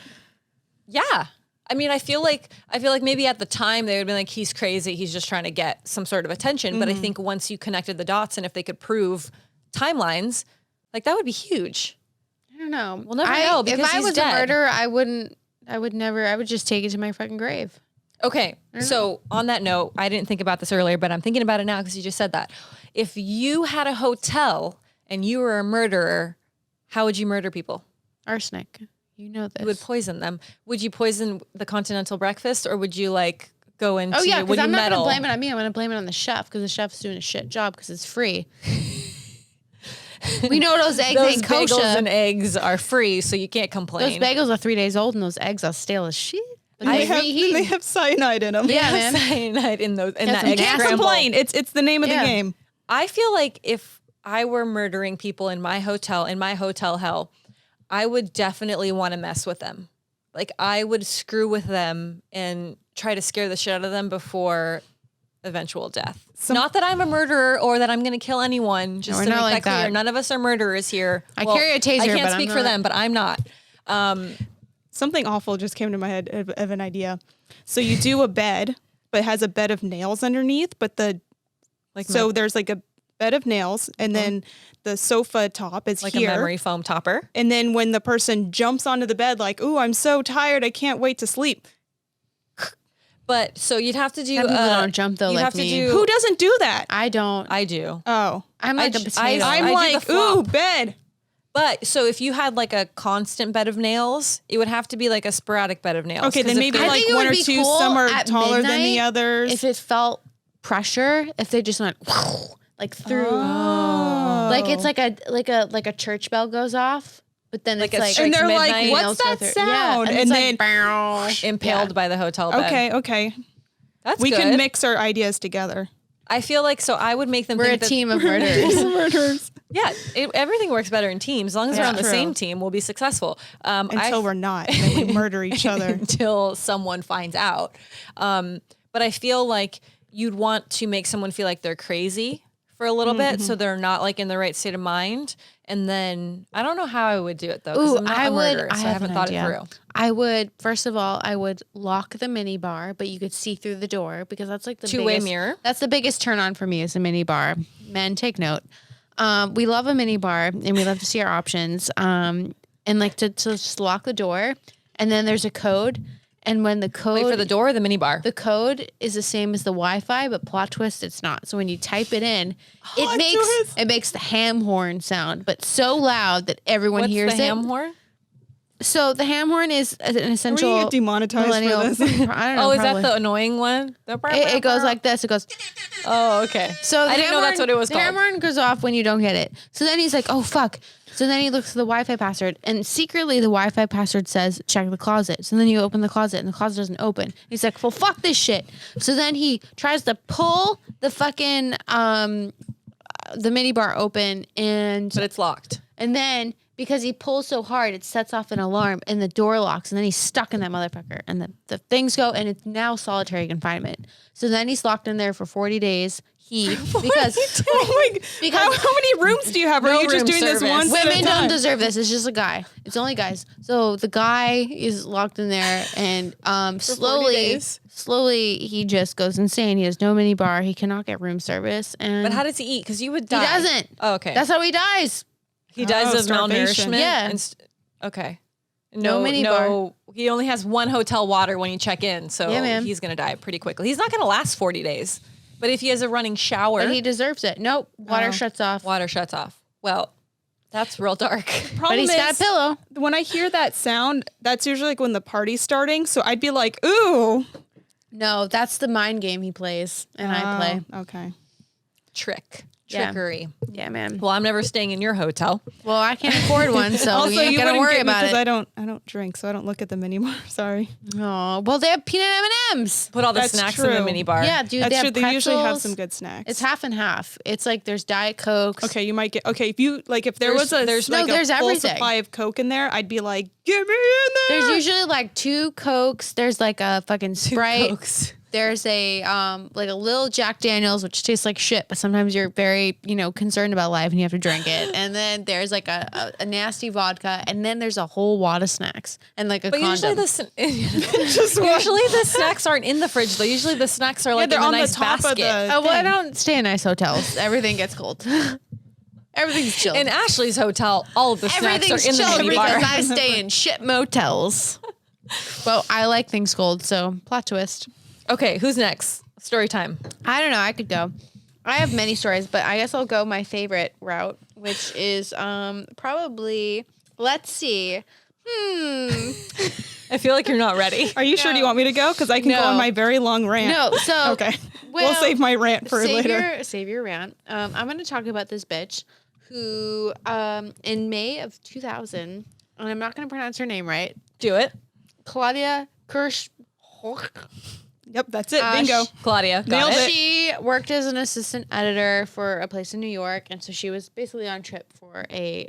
Speaker 1: Yeah. I mean, I feel like maybe at the time they would be like, he's crazy. He's just trying to get some sort of attention. But I think once you connected the dots and if they could prove timelines, like that would be huge.
Speaker 3: I don't know.
Speaker 1: We'll never know because
Speaker 3: if I
Speaker 1: he's
Speaker 3: was
Speaker 1: dead.
Speaker 3: a murderer, I would never. I would just take it to my fucking grave.
Speaker 1: Okay. So on that note, I didn't think about this earlier, but I'm thinking about it now because you just said that. If you had a hotel and you were a murderer, how would you murder people?
Speaker 3: Arsenic. You know this.
Speaker 1: You would poison them. Would you poison the continental breakfast or would you like go into
Speaker 3: Oh yeah, because I'm not
Speaker 1: meddle?
Speaker 3: gonna blame it on me. I'm gonna blame it on the chef because the chef's doing a shit job because it's free. We know those eggs
Speaker 1: Those
Speaker 3: ain't
Speaker 1: bagels
Speaker 3: kosher.
Speaker 1: and eggs are free, so you can't complain.
Speaker 3: Those bagels are 3 days old and those eggs are stale as shit. But
Speaker 2: They
Speaker 3: they
Speaker 2: have,
Speaker 3: reheat.
Speaker 2: they have cyanide in them.
Speaker 3: Yeah, man.
Speaker 1: Cyanide in those in
Speaker 3: That's
Speaker 1: that egg
Speaker 3: nasty.
Speaker 2: Can't
Speaker 1: scramble.
Speaker 2: complain. It's the name of the
Speaker 3: Yeah.
Speaker 2: game.
Speaker 1: I feel like if I were murdering people in my hotel hell, I would definitely want to mess with them. Like I would screw with them and try to scare the shit out of them before eventual death. Not that I'm a murderer or that I'm going to kill anyone. Just
Speaker 3: we're
Speaker 1: to make
Speaker 3: not
Speaker 1: that
Speaker 3: like
Speaker 1: clear,
Speaker 3: that.
Speaker 1: none of us are murderers here.
Speaker 3: I carry a taser,
Speaker 1: I can't
Speaker 3: but I'm
Speaker 1: speak for
Speaker 3: not.
Speaker 1: them, but I'm not.
Speaker 2: Something awful just came to my head of an idea. So you do a bed, but it has a bed of nails underneath. But there's like a bed of nails, and then the sofa top is
Speaker 1: like
Speaker 2: here.
Speaker 1: a memory foam topper.
Speaker 2: And then when the person jumps onto the bed, like, "Ooh, I'm so tired, I can't wait to sleep."
Speaker 1: But so you'd have to do.
Speaker 3: Some people don't jump though,
Speaker 1: you'd
Speaker 3: like
Speaker 1: have to
Speaker 3: me.
Speaker 1: do.
Speaker 2: Who doesn't do that?
Speaker 3: I don't.
Speaker 1: I do.
Speaker 2: Oh,
Speaker 3: I'm like a
Speaker 1: I-
Speaker 3: potato.
Speaker 1: I
Speaker 2: I'm
Speaker 1: do
Speaker 2: like,
Speaker 1: the flop.
Speaker 2: "Ooh, bed."
Speaker 1: But so if you had like a constant bed of nails, it would have to be like a sporadic bed of nails.
Speaker 2: Okay,
Speaker 1: 'Cause
Speaker 2: then
Speaker 1: if
Speaker 2: maybe
Speaker 1: they're-
Speaker 2: like
Speaker 3: think it
Speaker 2: one
Speaker 3: would
Speaker 2: or
Speaker 3: be
Speaker 2: two.
Speaker 3: cool
Speaker 2: Some are
Speaker 3: at
Speaker 2: taller than the
Speaker 3: midnight
Speaker 2: others.
Speaker 3: if it felt pressure, if they just went like through,
Speaker 2: Oh.
Speaker 3: like it's like a church bell goes off, but then
Speaker 1: Like
Speaker 3: it's
Speaker 1: a
Speaker 3: like
Speaker 1: strict
Speaker 2: and they're
Speaker 1: midnight
Speaker 2: like,
Speaker 1: nails
Speaker 2: "What's
Speaker 3: go
Speaker 2: that
Speaker 3: through.
Speaker 2: sound?"
Speaker 3: Yeah,
Speaker 2: and
Speaker 3: it's
Speaker 2: then
Speaker 3: like, bow.
Speaker 1: impaled by the hotel bed.
Speaker 2: okay,
Speaker 1: That's
Speaker 2: we
Speaker 1: good.
Speaker 2: can mix our ideas together.
Speaker 1: I feel like so I would make them
Speaker 3: We're a
Speaker 1: think that,
Speaker 3: team of murderers.
Speaker 2: Murders
Speaker 1: Yeah, everything works better in teams. As long as we're
Speaker 2: Yeah.
Speaker 1: on the
Speaker 2: True.
Speaker 1: same team, we'll be successful.
Speaker 2: until we're not, and then we murder each other.
Speaker 1: until someone finds out. But I feel like you'd want to make someone feel like they're crazy for a little bit, so they're not like in the right state of mind. And then I don't know how I would do it though, because
Speaker 3: Ooh,
Speaker 1: I'm not
Speaker 3: I
Speaker 1: a
Speaker 3: would.
Speaker 1: murderer,
Speaker 3: I
Speaker 1: so I
Speaker 3: have
Speaker 1: haven't
Speaker 3: an
Speaker 1: thought
Speaker 3: idea.
Speaker 1: it through.
Speaker 3: I would first of all, I would lock the mini bar, but you could see through the door because that's like the
Speaker 1: Two-way
Speaker 3: biggest-
Speaker 1: mirror.
Speaker 3: That's the biggest turn on for me is a mini bar. Men, take note. We love a mini bar and we love to see our options. And like to just lock the door, and then there's a code, and when the code
Speaker 1: Wait for the door or the minibar?
Speaker 3: the code is the same as the Wi-Fi, but plot twist, it's not. So when you type it in,
Speaker 2: Plot twist.
Speaker 3: it makes the ham horn sound, but so loud that everyone
Speaker 1: What's
Speaker 3: hears
Speaker 1: the
Speaker 3: it.
Speaker 1: ham horn?
Speaker 3: So the ham horn is an essential.
Speaker 2: We're gonna get demonetized
Speaker 3: millennial-
Speaker 2: for this.
Speaker 3: I don't know.
Speaker 1: Oh, is
Speaker 3: probably.
Speaker 1: that the annoying one?
Speaker 3: It goes like this. It goes.
Speaker 1: Oh, okay.
Speaker 3: So the
Speaker 1: I didn't
Speaker 3: ham
Speaker 1: know that's
Speaker 3: horn-
Speaker 1: what it was
Speaker 3: the ham
Speaker 1: called.
Speaker 3: horn goes off when you don't get it. So then he's like, "Oh fuck." So then he looks at the Wi-Fi password, and secretly the Wi-Fi password says, "Check the closet." So then you open the closet, and the closet doesn't open. He's like, "Well, fuck this shit." So then he tries to pull the fucking the mini bar open, and
Speaker 1: But it's locked.
Speaker 3: then because he pulls so hard, it sets off an alarm, and the door locks, and then he's stuck in that motherfucker, and the things go, and it's now solitary confinement. So then he's locked in there for 40 days. Because
Speaker 2: Oh my!
Speaker 3: Because-
Speaker 2: how many rooms do you have? Are
Speaker 1: No
Speaker 2: you just
Speaker 1: room
Speaker 2: doing this
Speaker 1: service.
Speaker 2: once? at a
Speaker 3: women don't
Speaker 2: time?
Speaker 3: deserve this. It's just a guy. It's only guys. So the guy is locked in there, and
Speaker 1: 40
Speaker 3: slowly
Speaker 1: days.
Speaker 3: he just goes insane. He has no mini bar. He cannot get room service, and
Speaker 1: But how does he eat? Because you would
Speaker 3: he
Speaker 1: die.
Speaker 3: doesn't.
Speaker 1: Oh, okay.
Speaker 3: That's how he dies.
Speaker 1: He dies
Speaker 2: Oh,
Speaker 1: of
Speaker 2: starvation.
Speaker 1: malnourishment.
Speaker 3: Yeah.
Speaker 1: Okay.
Speaker 3: No mini bar.
Speaker 1: He only has one hotel water when you check in, so
Speaker 3: Yeah, man.
Speaker 1: he's gonna die pretty quickly. He's not gonna last 40 days. But if he has a running shower,
Speaker 3: But he deserves it. Nope. Water
Speaker 2: Oh.
Speaker 3: shuts off.
Speaker 1: water shuts off. Well, that's real dark.
Speaker 3: But
Speaker 2: Problem
Speaker 3: he's got a
Speaker 2: is,
Speaker 3: pillow.
Speaker 2: when I hear that sound, that's usually like when the party's starting. So I'd be like, "Ooh."
Speaker 3: No, that's the mind game he plays, and I play.
Speaker 2: Oh, okay.
Speaker 3: Yeah.
Speaker 1: Trickery.
Speaker 3: Yeah, man.
Speaker 1: Well, I'm never staying in your hotel.
Speaker 3: Well, I can't afford one, so
Speaker 2: Also,
Speaker 3: you ain't
Speaker 2: you
Speaker 3: gotta
Speaker 2: wouldn't
Speaker 3: worry
Speaker 2: get me
Speaker 3: about
Speaker 2: because
Speaker 3: it.
Speaker 2: I don't drink, so I don't look at them anymore. Sorry.
Speaker 3: Oh, well, they have peanut M&Ms.
Speaker 1: Put all the
Speaker 2: That's
Speaker 1: snacks in the
Speaker 2: true.
Speaker 1: minibar.
Speaker 3: Yeah, dude,
Speaker 2: That's
Speaker 3: they
Speaker 2: true.
Speaker 3: have
Speaker 2: They usually have
Speaker 3: pretzels.
Speaker 2: some good snacks.
Speaker 3: It's half and half. It's like there's Diet Cokes.
Speaker 2: Okay, you might get if you like if there
Speaker 1: There's-
Speaker 2: was a
Speaker 1: there's-
Speaker 2: like
Speaker 3: no,
Speaker 2: a
Speaker 3: there's
Speaker 2: full
Speaker 3: everything.
Speaker 2: supply of Coke in there, I'd be like, "Get me in there."
Speaker 3: There's usually like 2 Cokes. There's like a fucking Sprite.
Speaker 1: Cokes.
Speaker 3: There's a like a little Jack Daniels, which tastes like shit, but sometimes you're very, concerned about life and you have to drink it. And then there's like a nasty vodka, and then there's a whole wad of snacks and like a
Speaker 1: But
Speaker 3: condom.
Speaker 1: usually the snacks aren't in the fridge though. Usually the snacks are like
Speaker 2: they're
Speaker 1: in a
Speaker 2: on the
Speaker 1: nice
Speaker 2: top of
Speaker 1: basket.
Speaker 2: the-
Speaker 3: Oh, well, I don't stay in nice hotels. Everything gets cold. Everything's chilled.
Speaker 1: In Ashley's hotel, all of the snacks are
Speaker 3: Everything's
Speaker 1: in the
Speaker 3: chilled
Speaker 1: mini bar.
Speaker 3: because I stay in shit motels. But I like things cold, so plot twist.
Speaker 1: Okay, who's next? Story time.
Speaker 3: I don't know. I could go. I have many stories, but I guess I'll go my favorite route, which is probably, let's see.
Speaker 1: I feel like you're not ready.
Speaker 2: Are you sure? Do you want me to go? Because I can go
Speaker 3: No.
Speaker 2: on my very long rant.
Speaker 3: No, so
Speaker 2: Okay.
Speaker 3: well,
Speaker 2: we'll save my rant for later.
Speaker 3: Save your rant. I'm going to talk about this bitch who, in May of 2000, and I'm not going to pronounce her name right,
Speaker 1: Do it.
Speaker 3: Claudia Kirsch.
Speaker 2: Yep, that's it. Bingo.
Speaker 1: Claudia. Got
Speaker 2: Nailed
Speaker 1: it.
Speaker 3: She worked as an assistant editor for a place in New York, and so she was basically on trip for a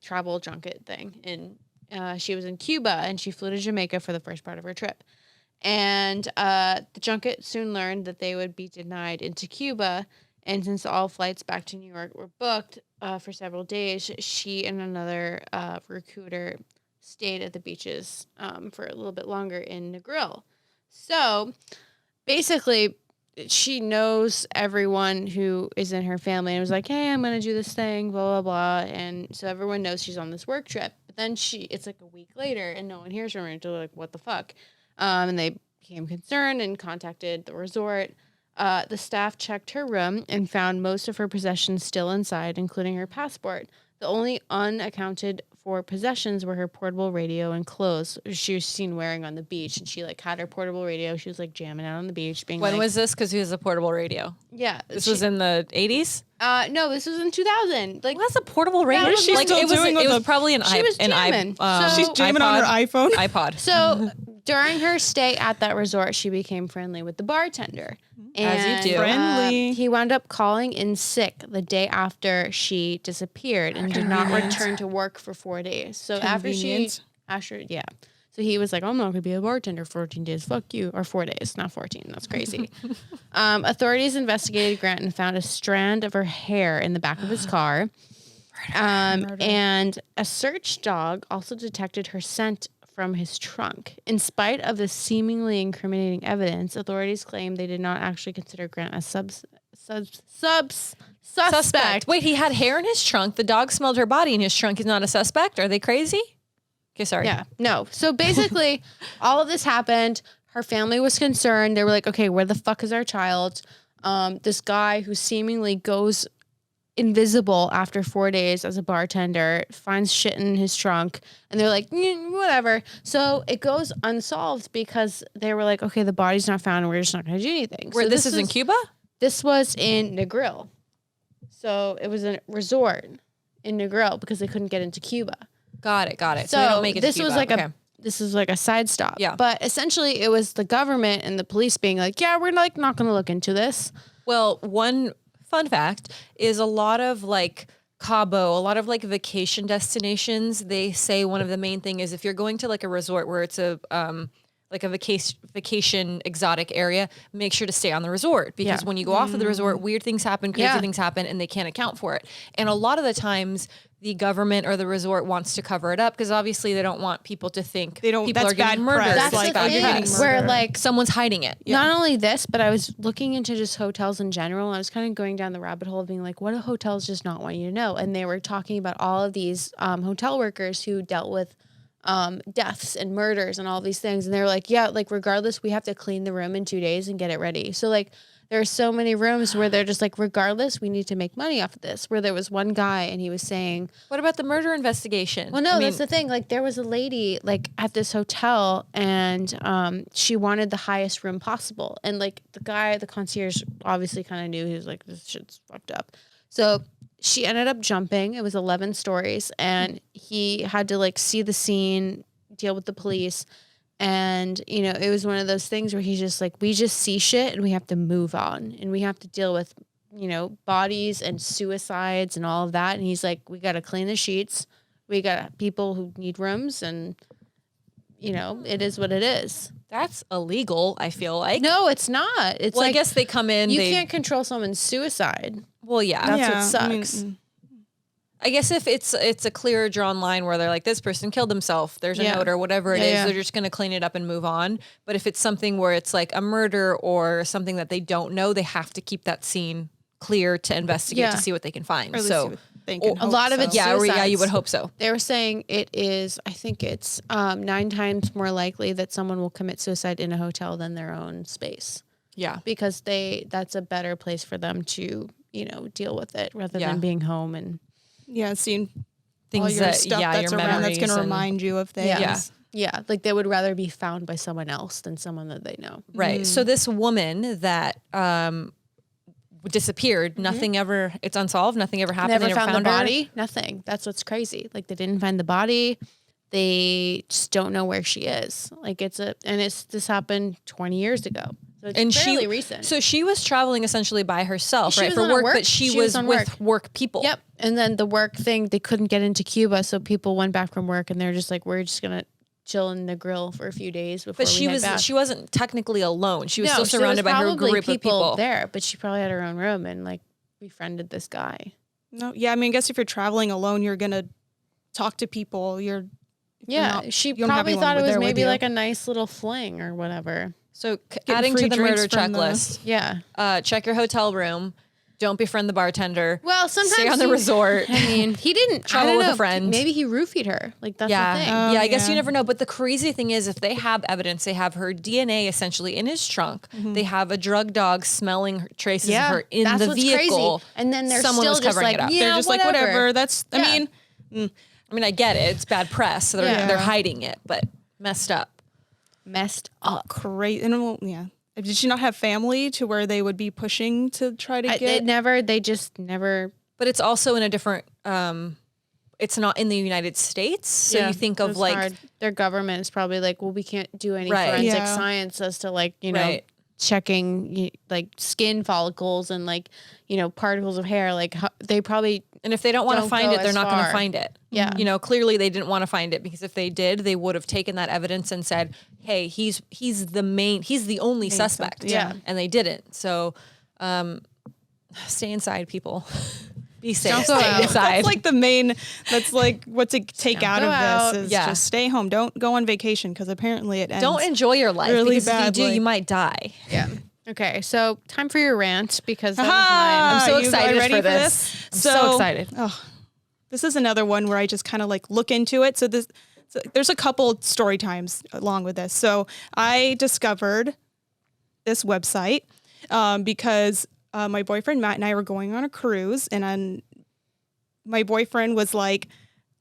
Speaker 3: travel junket thing. And she was in Cuba, and she flew to Jamaica for the first part of her trip. And the junket soon learned that they would be denied into Cuba, and since all flights back to New York were booked for several days, she and another recruiter stayed at the beaches for a little bit longer in Negril. So basically, she knows everyone who is in her family and was like, hey, I'm going to do this thing, blah, blah, blah. And so everyone knows she's on this work trip. But then it's like a week later and no one hears from her until they're like, what the fuck? And they became concerned and contacted the resort. The staff checked her room and found most of her possessions still inside, including her passport. The only unaccounted for possessions were her portable radio and clothes she was seen wearing on the beach. And she had her portable radio. She was jamming out on the beach, being
Speaker 1: When was this? Because he has a portable radio.
Speaker 3: yeah.
Speaker 1: This was in the 80s?
Speaker 3: No, this was in 2000.
Speaker 1: What's a portable radio?
Speaker 2: What is she still doing with
Speaker 1: it was
Speaker 2: the-
Speaker 1: probably
Speaker 3: She was jamming.
Speaker 2: She's jamming on her iPhone.
Speaker 1: iPod.
Speaker 3: So during her stay at that resort, she became friendly with the bartender.
Speaker 1: As you do.
Speaker 2: Friendly.
Speaker 3: He wound up calling in sick the day after she disappeared and did not return to work for 4 days. So
Speaker 2: Convenient.
Speaker 3: So he was like, I'm not going to be a bartender for 14 days. Fuck you. Or 4 days, not 14. That's crazy. Authorities investigated Grant and found a strand of her hair in the back of his car. And a search dog also detected her scent from his trunk. In spite of the seemingly incriminating evidence, authorities claim they did not actually consider Grant a suspect.
Speaker 1: Wait, he had hair in his trunk. The dog smelled her body in his trunk. He's not a suspect. Are they crazy? Okay, sorry.
Speaker 3: Yeah, no. So basically, all of this happened. Her family was concerned. They were like, okay, where the fuck is our child? This guy who seemingly goes invisible after 4 days as a bartender finds shit in his trunk, and they're like, whatever. So it goes unsolved because they were like, okay, the body's not found and we're just not going to do anything.
Speaker 1: Where
Speaker 3: so
Speaker 1: this is in Cuba?
Speaker 3: This was in Negril. So it was a resort in Negril because they couldn't get into Cuba.
Speaker 1: Got it. So they don't make it to
Speaker 3: this
Speaker 1: Cuba.
Speaker 3: was like
Speaker 1: Okay.
Speaker 3: this is like a side stop.
Speaker 1: Yeah.
Speaker 3: But essentially it was the government and the police being like, yeah, we're not going to look into this.
Speaker 1: Well, one fun fact is a lot of Cabo, a lot of vacation destinations, they say one of the main thing is if you're going to a resort where it's a vacation exotic area, make sure to stay on the resort because when you go off of the resort, weird things happen, crazy things happen, and they can't account for it. And a lot of the times the government or the resort wants to cover it up because obviously they don't want people to think people
Speaker 2: that's
Speaker 1: are getting
Speaker 2: bad
Speaker 1: murdered.
Speaker 2: press.
Speaker 3: That's
Speaker 2: like,
Speaker 3: the
Speaker 2: oh, you're
Speaker 3: thing
Speaker 2: getting
Speaker 3: where
Speaker 2: murdered.
Speaker 1: Someone's hiding it.
Speaker 3: Not only this, but I was looking into just hotels in general. And I was kind of going down the rabbit hole of being like, what do hotels just not want you to know? And they were talking about all of these hotel workers who dealt with deaths and murders and all these things. And they were like, yeah, regardless, we have to clean the room in 2 days and get it ready. So there are so many rooms where they're just regardless, we need to make money off of this. Where there was one guy and he was saying,
Speaker 1: What about the murder investigation?
Speaker 3: well, no, that's the thing. There was a lady at this hotel and she wanted the highest room possible. And the concierge obviously kind of knew. He was like, this shit's fucked up. So she ended up jumping. It was 11 stories and he had to see the scene, deal with the police. And, it was one of those things where he's just we just see shit and we have to move on and we have to deal with, bodies and suicides and all of that. And he's like, we got to clean the sheets. We got people who need rooms and, it is what it is.
Speaker 1: That's illegal, I feel like.
Speaker 3: No, it's not. It's
Speaker 1: Well,
Speaker 3: like
Speaker 1: I guess they come in.
Speaker 3: you
Speaker 1: they,
Speaker 3: can't control someone's suicide.
Speaker 1: Well, yeah.
Speaker 3: That's
Speaker 2: Yeah,
Speaker 3: what sucks.
Speaker 2: I mean,
Speaker 1: I guess if it's a clear drawn line where they're like, this person killed himself, there's a
Speaker 3: Yeah.
Speaker 1: note or whatever it
Speaker 3: Yeah,
Speaker 1: is,
Speaker 3: yeah.
Speaker 1: they're just going to clean it up and move on. But if it's something where it's like a murder or something that they don't know, they have to keep that scene clear to investigate
Speaker 3: Yeah.
Speaker 1: to see what they can find.
Speaker 2: or at least you
Speaker 1: So
Speaker 2: would think and
Speaker 3: a lot
Speaker 2: hope
Speaker 3: of it's
Speaker 2: so.
Speaker 1: yeah, yeah, you
Speaker 3: suicides.
Speaker 1: would hope so.
Speaker 3: They were saying it is, I think it's 9 times more likely that someone will commit suicide in a hotel than their own space,
Speaker 1: Yeah.
Speaker 3: because that's a better place for them to, deal with it rather
Speaker 1: Yeah.
Speaker 3: than being home and
Speaker 2: Yeah, seeing all
Speaker 1: Things
Speaker 2: your
Speaker 1: that,
Speaker 2: stuff
Speaker 1: yeah,
Speaker 2: that's
Speaker 1: your
Speaker 2: around that's going
Speaker 1: memories
Speaker 2: to
Speaker 1: and-
Speaker 2: remind you of things.
Speaker 3: yeah. Yeah, like they would rather be found by someone else than someone that they know.
Speaker 1: Right. So this woman that disappeared, nothing ever, it's unsolved, nothing ever happened.
Speaker 3: Never
Speaker 1: They
Speaker 3: found the
Speaker 1: her.
Speaker 3: body. Nothing. That's what's crazy. Like they didn't find the body. They just don't know where she is. Like this happened 20 years ago. So it's
Speaker 1: And
Speaker 3: fairly recent.
Speaker 1: So she was traveling essentially by herself,
Speaker 3: She
Speaker 1: right,
Speaker 3: was
Speaker 1: for
Speaker 3: on a
Speaker 1: work,
Speaker 3: work-
Speaker 1: but she
Speaker 3: she
Speaker 1: was
Speaker 3: was on
Speaker 1: with work people.
Speaker 3: Yep. And then the work thing, they couldn't get into Cuba, so people went back from work and they're just like, we're just gonna chill in the grill for a few days before
Speaker 1: But she
Speaker 3: we head
Speaker 1: was
Speaker 3: back.
Speaker 1: she wasn't technically alone. She was
Speaker 3: No,
Speaker 1: still
Speaker 3: so
Speaker 1: surrounded by her
Speaker 3: probably
Speaker 1: group of people.
Speaker 3: there, but she probably had her own room and like befriended this guy.
Speaker 2: No, yeah, I mean, I guess if you're traveling alone, you're going to talk to people.
Speaker 3: She
Speaker 2: you don't have
Speaker 3: probably
Speaker 2: anyone
Speaker 3: thought it was
Speaker 2: there with
Speaker 3: maybe
Speaker 2: you.
Speaker 3: like a nice little fling or whatever.
Speaker 1: So
Speaker 2: Getting
Speaker 1: adding
Speaker 2: free
Speaker 1: to the
Speaker 2: drinks
Speaker 1: murder
Speaker 2: from the-
Speaker 1: checklist,
Speaker 3: Yeah.
Speaker 1: check your hotel room. Don't befriend the bartender.
Speaker 3: Well, sometimes
Speaker 1: Stay on the resort.
Speaker 3: I mean, he didn't
Speaker 1: Travel
Speaker 3: I don't
Speaker 1: with a
Speaker 3: know,
Speaker 1: friend.
Speaker 3: Maybe he roofied her. Like that's
Speaker 1: Yeah,
Speaker 3: the thing.
Speaker 1: yeah. I guess you
Speaker 2: yeah.
Speaker 1: never know. But the crazy thing is, if they have evidence, they have her DNA essentially in his trunk. They have a drug dog smelling traces of her in
Speaker 3: that's
Speaker 1: the
Speaker 3: what's
Speaker 1: vehicle.
Speaker 3: crazy. And then they're
Speaker 1: Someone
Speaker 3: still
Speaker 1: was
Speaker 3: just
Speaker 1: covering
Speaker 3: like,
Speaker 1: it up.
Speaker 3: yeah,
Speaker 2: They're just like, whatever. That's,
Speaker 3: Yeah.
Speaker 2: I mean,
Speaker 1: I mean, I get it. It's bad press. So
Speaker 3: Yeah.
Speaker 1: they're hiding it, but messed up.
Speaker 3: Messed up.
Speaker 2: crazy. And well, yeah. Did she not have family to where they would be pushing to try to get?
Speaker 3: They just never.
Speaker 1: But it's also in a different. It's not in the United States, so
Speaker 3: Yeah,
Speaker 1: you think
Speaker 3: so
Speaker 1: of
Speaker 3: it's
Speaker 1: like
Speaker 3: hard. Their government is probably like, well, we can't do any
Speaker 1: Right.
Speaker 3: forensic
Speaker 2: Yeah.
Speaker 3: science as to like,
Speaker 1: Right.
Speaker 3: checking like skin follicles and like, particles of hair. Like they probably,
Speaker 1: and if they don't want to
Speaker 3: don't
Speaker 1: find
Speaker 3: go
Speaker 1: it, they're
Speaker 3: as
Speaker 1: not going to
Speaker 3: far.
Speaker 1: find it.
Speaker 3: Yeah.
Speaker 1: Clearly they didn't want to find it, because if they did, they would have taken that evidence and said, "Hey, he's the only suspect."
Speaker 2: suspect, yeah.
Speaker 1: And they didn't. So, stay inside, people. Be safe.
Speaker 3: Don't go
Speaker 1: Stay
Speaker 3: out.
Speaker 1: inside.
Speaker 2: That's like the main. That's like what to take out
Speaker 3: go
Speaker 2: of
Speaker 3: out.
Speaker 2: this is
Speaker 1: Yeah.
Speaker 2: just stay home. Don't go on vacation because apparently it ends.
Speaker 1: Don't enjoy your life,
Speaker 2: really
Speaker 1: because if you do,
Speaker 2: badly.
Speaker 1: you might die.
Speaker 3: yeah. Okay. So time for your rant because that was
Speaker 2: Ah,
Speaker 3: mine.
Speaker 1: I'm so
Speaker 2: you
Speaker 1: excited
Speaker 2: ready
Speaker 1: for this. I'm so excited.
Speaker 2: This is another one where I just kind of like look into it. So there's a couple story times along with this. So I discovered this website because my boyfriend Matt and I were going on a cruise, and my boyfriend was like,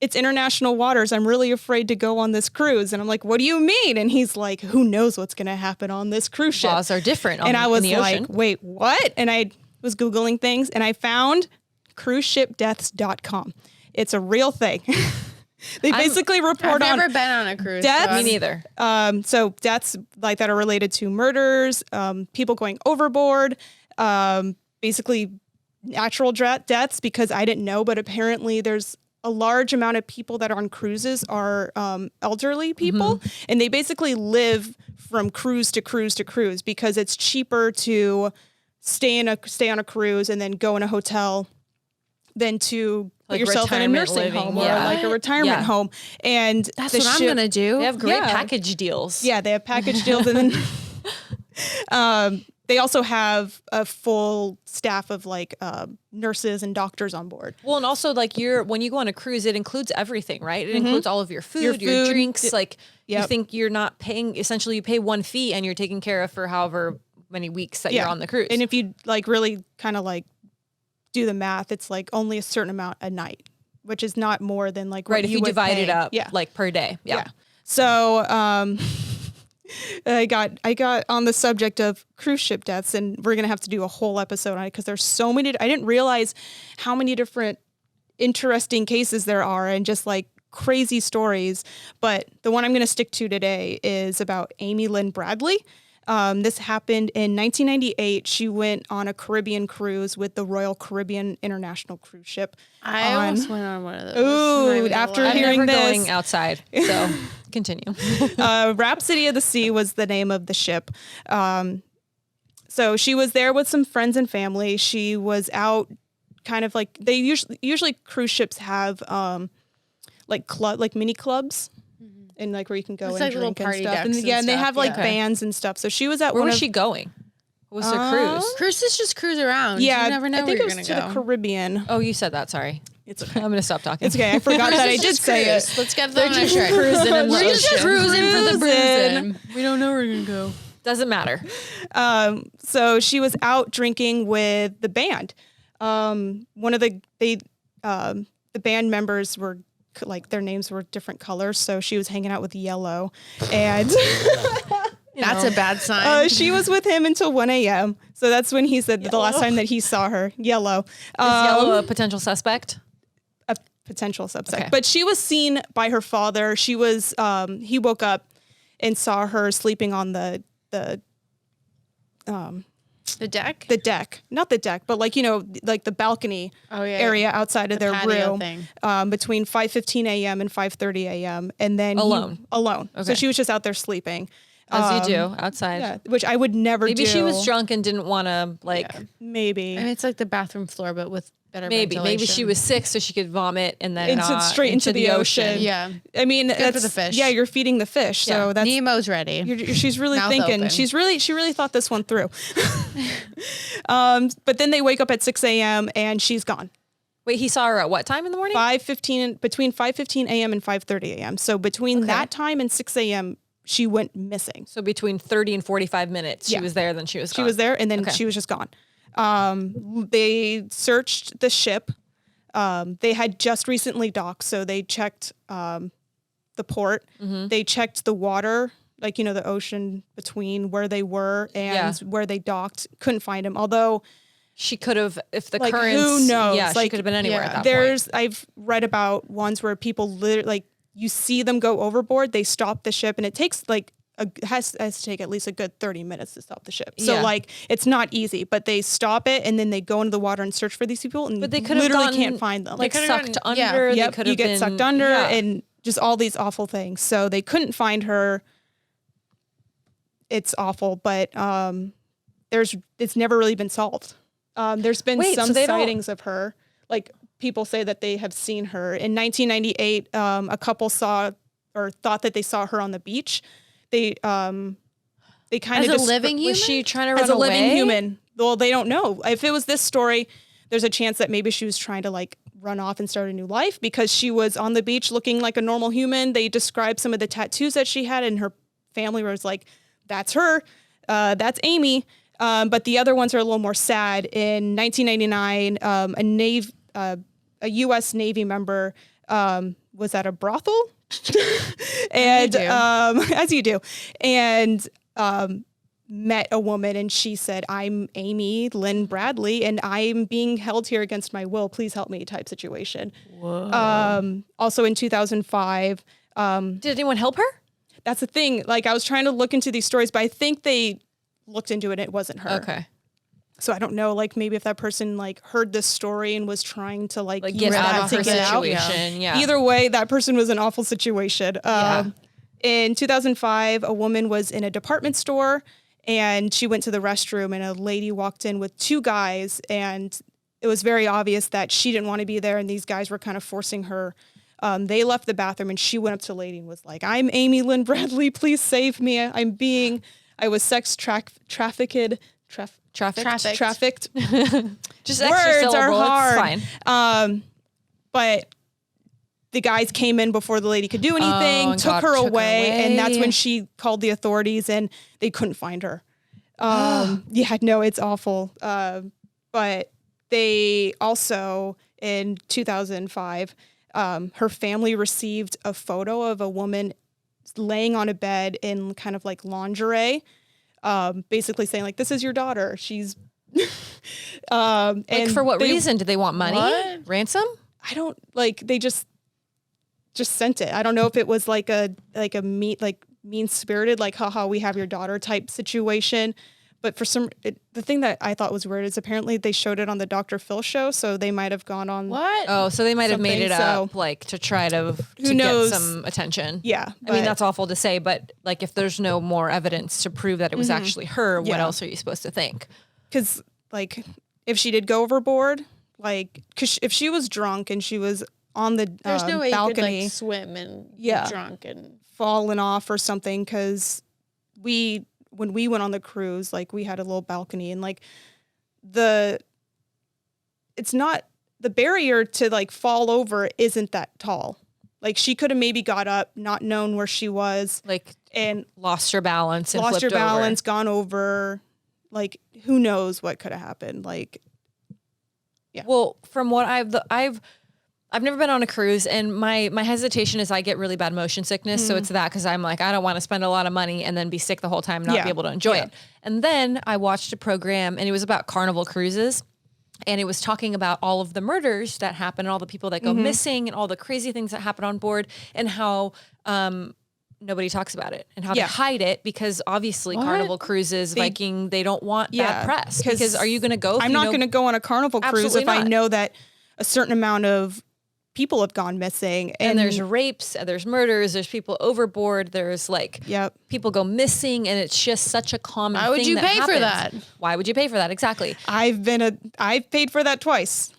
Speaker 2: "It's international waters. I'm really afraid to go on this cruise." And I'm like, "What do you mean?" And he's like, "Who knows what's going to happen on this cruise ship?"
Speaker 1: Laws are different.
Speaker 2: And I was
Speaker 1: in the
Speaker 2: like,
Speaker 1: ocean.
Speaker 2: "Wait, what?" And I was Googling things, and I found cruiseshipdeaths.com. It's a real thing. They basically report
Speaker 3: I've
Speaker 2: on
Speaker 3: never been on a cruise.
Speaker 2: deaths.
Speaker 3: so
Speaker 1: Me neither.
Speaker 2: so deaths like that are related to murders, people going overboard, basically natural deaths, because I didn't know, but apparently there's a large amount of people that are on cruises are elderly people, and they basically live from cruise to cruise to cruise because it's cheaper to stay on a cruise and then go in a hotel than to put
Speaker 1: Like
Speaker 2: yourself in a
Speaker 1: retirement
Speaker 2: nursing
Speaker 1: living,
Speaker 2: home
Speaker 1: yeah.
Speaker 2: or like a retirement
Speaker 1: Yeah.
Speaker 2: home. And
Speaker 3: that's
Speaker 2: the
Speaker 3: what I'm
Speaker 2: ship-
Speaker 3: gonna do.
Speaker 1: They have great
Speaker 2: Yeah.
Speaker 1: package deals.
Speaker 2: Yeah, they have package deals, and then they also have a full staff of like nurses and doctors on board.
Speaker 1: Well, and also like when you go on a cruise, it includes everything, right? It includes all of your food, your
Speaker 2: food,
Speaker 1: drinks. Like you
Speaker 2: Yep.
Speaker 1: think you're not paying. Essentially, you pay one fee and you're taken care of for however many weeks that you're on the cruise.
Speaker 2: And if you like really kind of like do the math, it's like only a certain amount a night, which is not more than like what
Speaker 1: right, if you
Speaker 2: would
Speaker 1: divide
Speaker 2: pay.
Speaker 1: it up,
Speaker 2: yeah,
Speaker 1: like per day, yeah.
Speaker 2: So I got on the subject of cruise ship deaths, and we're gonna have to do a whole episode on it because there's so many. I didn't realize how many different interesting cases there are, and just like crazy stories. But the one I'm going to stick to today is about Amy Lynn Bradley. This happened in 1998. She went on a Caribbean cruise with the Royal Caribbean International Cruise Ship.
Speaker 3: I almost went on one of those.
Speaker 2: Ooh,
Speaker 3: I'm not even gonna
Speaker 2: after
Speaker 3: lie.
Speaker 1: I'm
Speaker 2: hearing
Speaker 1: never
Speaker 2: this-
Speaker 1: going outside, so Continue.
Speaker 2: Rhapsody of the Sea was the name of the ship. So she was there with some friends and family. She was out kind of like they usually cruise ships have like mini clubs and like where you can go
Speaker 3: It's
Speaker 2: and
Speaker 3: like little
Speaker 2: drink and
Speaker 3: party
Speaker 2: stuff.
Speaker 3: decks
Speaker 2: And
Speaker 3: and
Speaker 2: yeah, and they
Speaker 3: stuff,
Speaker 2: have like
Speaker 3: yeah.
Speaker 2: bands and stuff. So she was at
Speaker 1: Where
Speaker 2: one
Speaker 1: was
Speaker 2: of
Speaker 1: she going? What was her cruise?
Speaker 3: Cruises just cruise around.
Speaker 2: yeah,
Speaker 3: You never know
Speaker 2: I think
Speaker 3: where
Speaker 2: it
Speaker 3: you're
Speaker 2: was
Speaker 3: going
Speaker 2: to
Speaker 3: to
Speaker 2: the
Speaker 3: go.
Speaker 2: Caribbean.
Speaker 1: Oh, you said that. Sorry.
Speaker 2: It's okay.
Speaker 1: I'm going to stop talking.
Speaker 2: It's okay. I forgot that I did say it.
Speaker 3: Let's get them on a shirt.
Speaker 1: Cruising in the
Speaker 3: We're just
Speaker 1: ocean.
Speaker 3: cruising for the
Speaker 2: Cruising.
Speaker 3: bruising. We don't know where we're going to go.
Speaker 1: Doesn't matter.
Speaker 2: So she was out drinking with the band. One of the band members were like their names were different colors, so she was hanging out with Yellow, and
Speaker 3: That's a bad sign.
Speaker 2: she was with him until 1 a.m. So that's when he said the last time that he saw her. Yellow,
Speaker 1: Is Yellow a potential suspect?
Speaker 2: a potential suspect,
Speaker 1: Okay.
Speaker 2: but she was seen by her father. She was he woke up and saw her sleeping on the
Speaker 3: deck?
Speaker 2: the deck, not the deck, but like, like the balcony area outside of their
Speaker 3: patio
Speaker 2: room
Speaker 3: thing.
Speaker 2: between 5:15 a.m. and 5:30 a.m. And then
Speaker 1: Alone?
Speaker 2: alone. So
Speaker 1: Okay.
Speaker 2: she was just out there sleeping.
Speaker 1: As you do outside.
Speaker 2: Yeah, which I would never do.
Speaker 1: Maybe she was drunk and didn't want to
Speaker 2: Maybe.
Speaker 3: I mean, it's like the bathroom floor, but with better
Speaker 1: maybe
Speaker 3: ventilation.
Speaker 1: she was sick so she could vomit and then
Speaker 2: Straight into the ocean.
Speaker 3: Yeah.
Speaker 2: I mean,
Speaker 3: for
Speaker 2: that's
Speaker 3: the fish.
Speaker 2: Yeah, you're feeding the fish. So
Speaker 1: Yeah.
Speaker 2: that's
Speaker 3: Nemo's ready.
Speaker 2: she's really
Speaker 3: Mouth
Speaker 2: thinking.
Speaker 3: open.
Speaker 2: She really thought this one through. But then they wake up at 6 a.m. and she's gone.
Speaker 1: Wait, he saw her at what time in the morning?
Speaker 2: 5:15 between 5:15 a.m. and 5:30 a.m. So between
Speaker 1: Okay.
Speaker 2: that time and 6 a.m. she went missing.
Speaker 1: So between 30 and 45 minutes, she
Speaker 2: Yeah.
Speaker 1: was there, then she was gone.
Speaker 2: She was there and then
Speaker 1: Okay.
Speaker 2: she was just gone. They searched the ship. They had just recently docked, so they checked the port.
Speaker 1: Mm-hmm.
Speaker 2: They checked the water, like, the ocean between where they were and where they docked. Couldn't find him. Although
Speaker 1: She could have, if the
Speaker 2: like,
Speaker 1: currents.
Speaker 2: who knows?
Speaker 1: Yeah, she
Speaker 2: Like,
Speaker 1: could have been anywhere
Speaker 3: yeah.
Speaker 1: at that
Speaker 2: there's
Speaker 1: point.
Speaker 2: I've read about ones where people literally like you see them go overboard, they stop the ship, and it takes like has to take at least a good 30 minutes to stop the ship. So
Speaker 1: Yeah.
Speaker 2: like it's not easy, but they stop it and then they go into the water and search for these people, and
Speaker 1: But they could have
Speaker 2: literally
Speaker 1: gotten,
Speaker 2: can't find them.
Speaker 1: Like
Speaker 3: could've
Speaker 1: sucked
Speaker 3: gotten- yeah.
Speaker 1: under. They
Speaker 2: Yep,
Speaker 1: could
Speaker 2: you
Speaker 1: have
Speaker 2: get
Speaker 1: been,
Speaker 2: sucked under
Speaker 1: yeah.
Speaker 2: and just all these awful things. So they couldn't find her. It's awful, but it's never really been solved. There's been
Speaker 1: Wait,
Speaker 2: some
Speaker 1: so they don't-
Speaker 2: sightings of her. Like people say that they have seen her. In 1998, a couple saw or thought that they saw her on the beach. They kind
Speaker 3: As
Speaker 2: of
Speaker 3: a living human?
Speaker 1: Was she trying to run
Speaker 2: as a
Speaker 1: away?
Speaker 2: living human. Well, they don't know. If it was this story, there's a chance that maybe she was trying to like run off and start a new life because she was on the beach looking like a normal human. They described some of the tattoos that she had, and her family was like, "That's her. That's Amy." But the other ones are a little more sad. In 1999, a U.S. Navy member was at a brothel, and as you do, and met a woman, and she said, "I'm Amy Lynn Bradley, and I'm being held here against my will. Please help me." Type situation. Also in 2005.
Speaker 1: Did anyone help her?
Speaker 2: That's the thing. Like I was trying to look into these stories, but I think they looked into it and it wasn't her.
Speaker 1: Okay.
Speaker 2: So I don't know, like maybe if that person like heard this story and was trying to like
Speaker 1: Like
Speaker 2: use
Speaker 1: get
Speaker 2: that
Speaker 1: out of
Speaker 2: to
Speaker 1: her
Speaker 2: get out.
Speaker 1: situation. Yeah.
Speaker 2: Either way, that person was in an awful situation. In 2005, a woman was in a department store and she went to the restroom and a lady walked in with two guys, and it was very obvious that she didn't want to be there and these guys were kind of forcing her. They left the bathroom and she went up to the lady and was like, "I'm Amy Lynn Bradley. Please save me. I was sex trafficked. Trafficked.
Speaker 1: Just extra
Speaker 2: Words are
Speaker 1: syllable.
Speaker 2: hard.
Speaker 1: It's fine.
Speaker 2: But the guys came in before the lady could do anything,
Speaker 1: and
Speaker 2: took her
Speaker 1: took her
Speaker 2: away, and that's
Speaker 1: away.
Speaker 2: when she called the authorities and they couldn't find her. Yeah, no, it's awful. But they also, in 2005, her family received a photo of a woman laying on a bed in kind of like lingerie, basically saying like, "This is your daughter. She's,"
Speaker 1: Like
Speaker 2: and
Speaker 1: for what
Speaker 2: they-
Speaker 1: reason? Did they want money?
Speaker 3: What?
Speaker 1: Ransom?
Speaker 2: I don't like. They just sent it. I don't know if it was like a mean spirited, like, haha, we have your daughter type situation. But for the thing that I thought was weird is apparently they showed it on the Dr. Phil show, so they might have gone on.
Speaker 3: What?
Speaker 1: Oh, so they might have made
Speaker 2: Something,
Speaker 1: it up like to try to
Speaker 2: knows?
Speaker 1: get some attention.
Speaker 2: Yeah,
Speaker 1: I mean, that's awful to say, but like if there's no more evidence to prove that it was actually her, what
Speaker 2: Yeah.
Speaker 1: else are you supposed to think?
Speaker 2: because like if she did go overboard, like because if she was drunk and she was on the
Speaker 3: There's no way
Speaker 2: balcony,
Speaker 3: you could like swim and
Speaker 2: Yeah.
Speaker 3: be drunk and
Speaker 2: fallen off or something, because when we went on the cruise, like we had a little balcony and like it's not the barrier to like fall over isn't that tall. Like she could have maybe got up, not known where she was,
Speaker 1: Like
Speaker 2: and
Speaker 1: lost her balance and
Speaker 2: lost her
Speaker 1: flipped over.
Speaker 2: balance, gone over. Like who knows what could have happened? Like
Speaker 1: Well, from what I've never been on a cruise, and my hesitation is I get really bad motion sickness. So it's that because I'm like, I don't want to spend a lot of money and then be sick the whole time, not
Speaker 2: Yeah.
Speaker 1: be able to enjoy
Speaker 2: Yeah.
Speaker 1: it. And then I watched a program and it was about Carnival cruises. And it was talking about all of the murders that happen and all the people that go missing and all the crazy things that happen on board and how nobody talks about it and how they
Speaker 2: Yeah.
Speaker 1: hide it because obviously
Speaker 3: What?
Speaker 1: Carnival cruises, Viking, they don't want bad press. Because are you going to go?
Speaker 2: I'm not going to go on a Carnival cruise
Speaker 1: Absolutely
Speaker 2: if I
Speaker 1: not.
Speaker 2: know that a certain amount of people have gone missing.
Speaker 1: And there's rapes, and there's murders, there's people overboard, there's like
Speaker 2: Yep.
Speaker 1: people go missing, and it's just such a common
Speaker 3: Why would
Speaker 1: thing
Speaker 3: you
Speaker 1: that
Speaker 3: pay for
Speaker 1: happens.
Speaker 3: that?
Speaker 1: Why would you pay for that? Exactly.
Speaker 2: I've paid for that twice.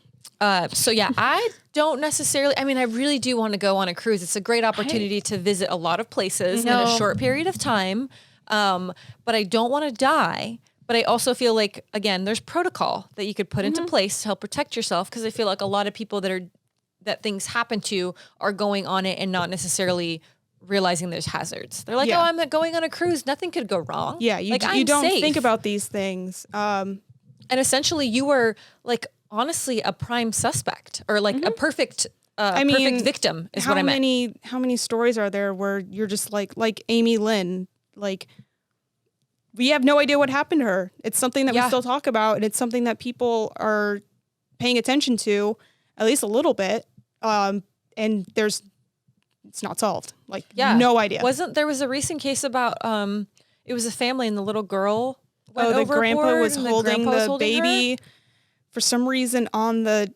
Speaker 1: So yeah, I don't necessarily, I mean, I really do want to go on a cruise. It's a great opportunity to visit a lot of places in a short period of time. But I don't want to die. But I also feel like, again, there's protocol that you could put into place to help protect yourself. Cause I feel like a lot of people that things happen to are going on it and not necessarily realizing there's hazards. They're like,
Speaker 2: Yeah.
Speaker 1: oh, I'm not going on a cruise. Nothing could go wrong.
Speaker 2: Yeah, you,
Speaker 1: like,
Speaker 2: you
Speaker 1: I'm
Speaker 2: don't
Speaker 1: safe.
Speaker 2: think about these things.
Speaker 1: And essentially you were like, honestly, a prime suspect or like a perfect, perfect victim is what I meant.
Speaker 2: How many stories are there where you're just like Amy Lynn, like we have no idea what happened to her. It's something that we still talk about, and it's something that people are paying attention to, at least a little bit. And it's not solved. Like, no idea.
Speaker 1: There was a recent case about, it was a family and the little girl went
Speaker 2: the grandpa
Speaker 1: overboard
Speaker 2: was
Speaker 1: and
Speaker 2: holding
Speaker 1: grandpa was
Speaker 2: the
Speaker 1: holding her.
Speaker 2: baby for some reason on the,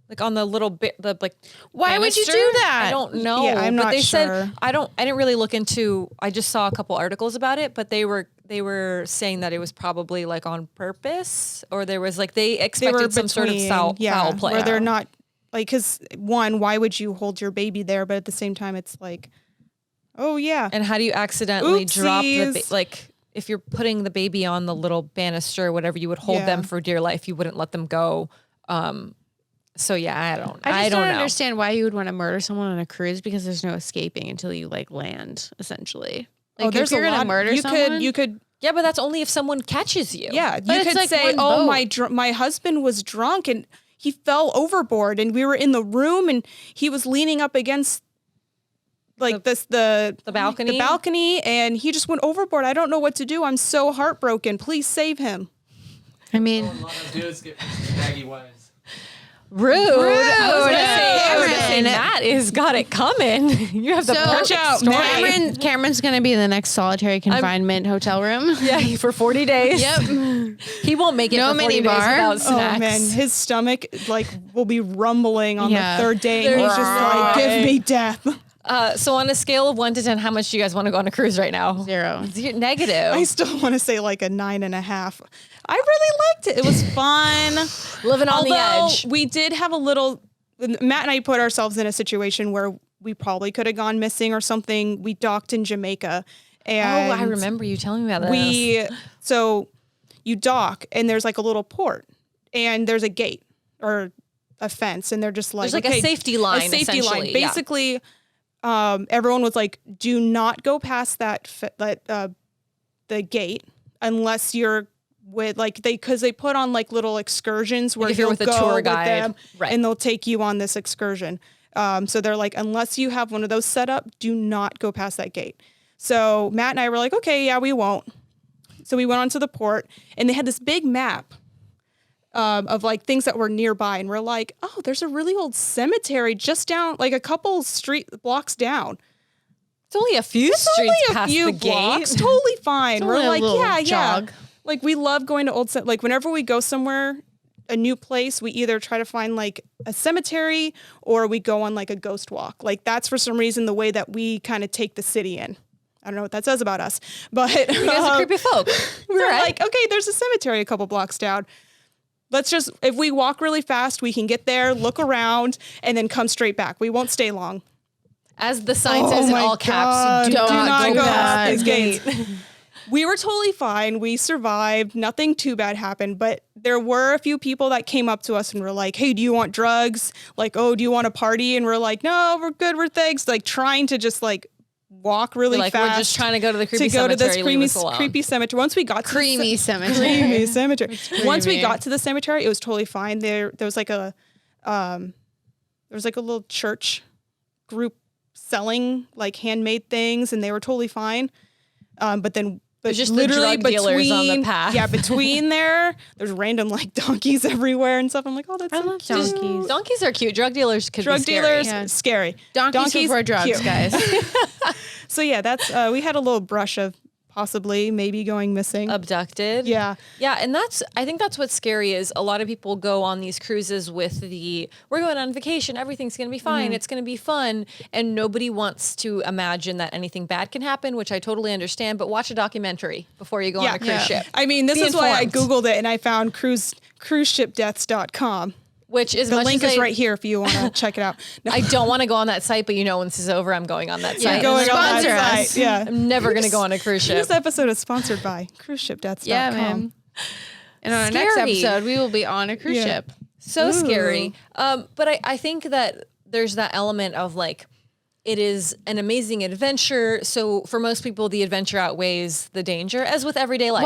Speaker 1: Like on the little bit,
Speaker 3: Why would you
Speaker 1: banister?
Speaker 3: do that?
Speaker 1: I don't know.
Speaker 2: Yeah, I'm
Speaker 1: but
Speaker 2: not
Speaker 1: they
Speaker 2: sure.
Speaker 1: said I didn't really look into. I just saw a couple articles about it, but they were saying that it was probably like on purpose, or there was like they expected some sort of foul play.
Speaker 2: where they're not like, because one, why would you hold your baby there? But at the same time, it's like, oh yeah.
Speaker 1: And how do you accidentally drop the
Speaker 2: Oopsies.
Speaker 1: like if you're putting the baby on the little banister or whatever, you would hold them for dear life. You wouldn't let them go. So yeah, I don't
Speaker 3: don't
Speaker 1: know.
Speaker 3: understand why you would want to murder someone on a cruise, because there's no escaping until you like land, essentially. Like,
Speaker 2: There's
Speaker 3: if you're
Speaker 2: a
Speaker 3: gonna
Speaker 2: lot.
Speaker 3: murder someone,
Speaker 2: You could.
Speaker 1: Yeah, but that's only if someone catches you.
Speaker 2: Yeah,
Speaker 3: But
Speaker 2: you
Speaker 3: it's
Speaker 2: could
Speaker 3: like
Speaker 2: say,
Speaker 3: one
Speaker 2: "Oh,
Speaker 3: boat.
Speaker 2: my husband was drunk and he fell overboard, and we were in the room, and he was leaning up against like the balcony, and he just went overboard. I don't know what to do. I'm so heartbroken. Please save him."
Speaker 3: I mean,
Speaker 4: A lot of dudes get baggy wives.
Speaker 1: Rude. I was gonna say
Speaker 3: Cameron.
Speaker 1: Matt has got it coming. You have the perfect
Speaker 2: out,
Speaker 1: story.
Speaker 3: Cameron's gonna be in the next solitary confinement hotel room.
Speaker 1: Yeah, for 40 days.
Speaker 3: Yep.
Speaker 1: He won't make it
Speaker 3: No
Speaker 1: for 40 days
Speaker 3: minibar.
Speaker 1: without snacks.
Speaker 2: Oh man, his stomach like will be rumbling on
Speaker 3: Yeah.
Speaker 2: the third day, and he's just like, "Give me death."
Speaker 1: So on a scale of 1 to 10, how much do you guys want to go on a cruise right now?
Speaker 3: 0.
Speaker 1: Negative.
Speaker 2: I still want to say like a 9.5. I really liked it. It was fun.
Speaker 1: Living on the
Speaker 2: Although
Speaker 1: edge.
Speaker 2: we did have a little, Matt and I put ourselves in a situation where we probably could have gone missing or something. We docked in Jamaica. And
Speaker 1: I remember you telling me about this.
Speaker 2: So you dock and there's like a little port and there's a gate or a fence, and they're just like,
Speaker 1: There's like a safety line,
Speaker 2: A safety line.
Speaker 1: essentially, yeah.
Speaker 2: Basically, everyone was like, do not go past the gate unless you're with like because they put on like little excursions where
Speaker 1: if you're
Speaker 2: you'll
Speaker 1: with a
Speaker 2: go
Speaker 1: tour
Speaker 2: with
Speaker 1: guide,
Speaker 2: them,
Speaker 1: right.
Speaker 2: and they'll take you on this excursion. So they're like, unless you have one of those set up, do not go past that gate. So Matt and I were like, okay, yeah, we won't. So we went onto the port, and they had this big map of like things that were nearby, and we're like, oh, there's a really old cemetery just down, like a couple street blocks down.
Speaker 1: It's only a few streets
Speaker 2: Only a
Speaker 1: past
Speaker 2: few
Speaker 1: the
Speaker 2: blocks,
Speaker 1: gate.
Speaker 2: totally fine.
Speaker 3: It's
Speaker 2: We're
Speaker 3: only a
Speaker 2: like,
Speaker 3: little
Speaker 2: yeah,
Speaker 3: jog.
Speaker 2: like we love going to old, like whenever we go somewhere, a new place, we either try to find like a cemetery or we go on like a ghost walk. Like that's for some reason the way that we kind of take the city in. I don't know what that says about us, but
Speaker 1: You guys are creepy folk.
Speaker 2: we were like, okay, there's a cemetery a couple blocks down. Let's just, if we walk really fast, we can get there, look around, and then come straight back. We won't stay long.
Speaker 1: As the sign says in
Speaker 2: my
Speaker 1: all caps,
Speaker 2: God.
Speaker 1: do not go
Speaker 2: past
Speaker 1: past
Speaker 2: these
Speaker 1: this
Speaker 2: gates.
Speaker 1: gate.
Speaker 2: We were totally fine. We survived. Nothing too bad happened, but there were a few people that came up to us and were like, hey, do you want drugs? Like, oh, do you want to party? And we're like, no, we're good. We're thanks. Like trying to just like walk really
Speaker 1: Like,
Speaker 2: fast.
Speaker 1: we're just trying to go to the creepy
Speaker 2: to go to
Speaker 1: cemetery.
Speaker 2: this
Speaker 1: Leave us alone.
Speaker 2: creepy cemetery. Once we got to
Speaker 3: Creamy cemetery.
Speaker 2: creamy cemetery. Once we
Speaker 3: creamy.
Speaker 2: got to the cemetery, it was totally fine. There was like a little church group selling like handmade things, and they were totally fine. But
Speaker 1: just the drug dealers on the path.
Speaker 2: Yeah, between there's random like donkeys everywhere and stuff. I'm like, oh, that's
Speaker 3: I
Speaker 2: so
Speaker 3: love
Speaker 2: cute.
Speaker 3: donkeys.
Speaker 1: Donkeys are cute. Drug dealers could
Speaker 2: Drug
Speaker 1: be scary.
Speaker 2: dealers,
Speaker 3: Yeah.
Speaker 2: scary.
Speaker 3: Donkeys before drugs,
Speaker 2: cute.
Speaker 3: guys.
Speaker 2: So yeah, that's we had a little brush of possibly maybe going missing.
Speaker 1: Abducted.
Speaker 2: Yeah.
Speaker 1: Yeah, and I think that's what's scary is a lot of people go on these cruises with we're going on vacation, everything's going to be fine, it's going to be fun, and nobody wants to imagine that anything bad can happen, which I totally understand, but watch a documentary before you go on a cruise ship.
Speaker 2: I mean, this
Speaker 1: Be
Speaker 2: is why I
Speaker 1: informed.
Speaker 2: Googled it and I found cruiseshipdeaths.com.
Speaker 1: Which is
Speaker 2: The
Speaker 1: much
Speaker 2: link
Speaker 1: as
Speaker 2: is
Speaker 1: I-
Speaker 2: right here if you want to check it out. No,
Speaker 1: I don't want to go on that site, but when this is over, I'm going on that
Speaker 3: Yeah,
Speaker 1: site.
Speaker 2: going on that
Speaker 3: Sponsor us.
Speaker 2: site. Yeah.
Speaker 1: I'm never going to go on a cruise ship.
Speaker 2: This episode is sponsored by cruiseshipdeaths.com.
Speaker 3: Yeah, man. And on our next
Speaker 1: Scary.
Speaker 3: episode, we will be on a cruise
Speaker 2: Yeah.
Speaker 3: ship.
Speaker 1: So scary. But I think that there's that element of like, it is an amazing adventure. So for most people, the adventure outweighs the danger, as with everyday life.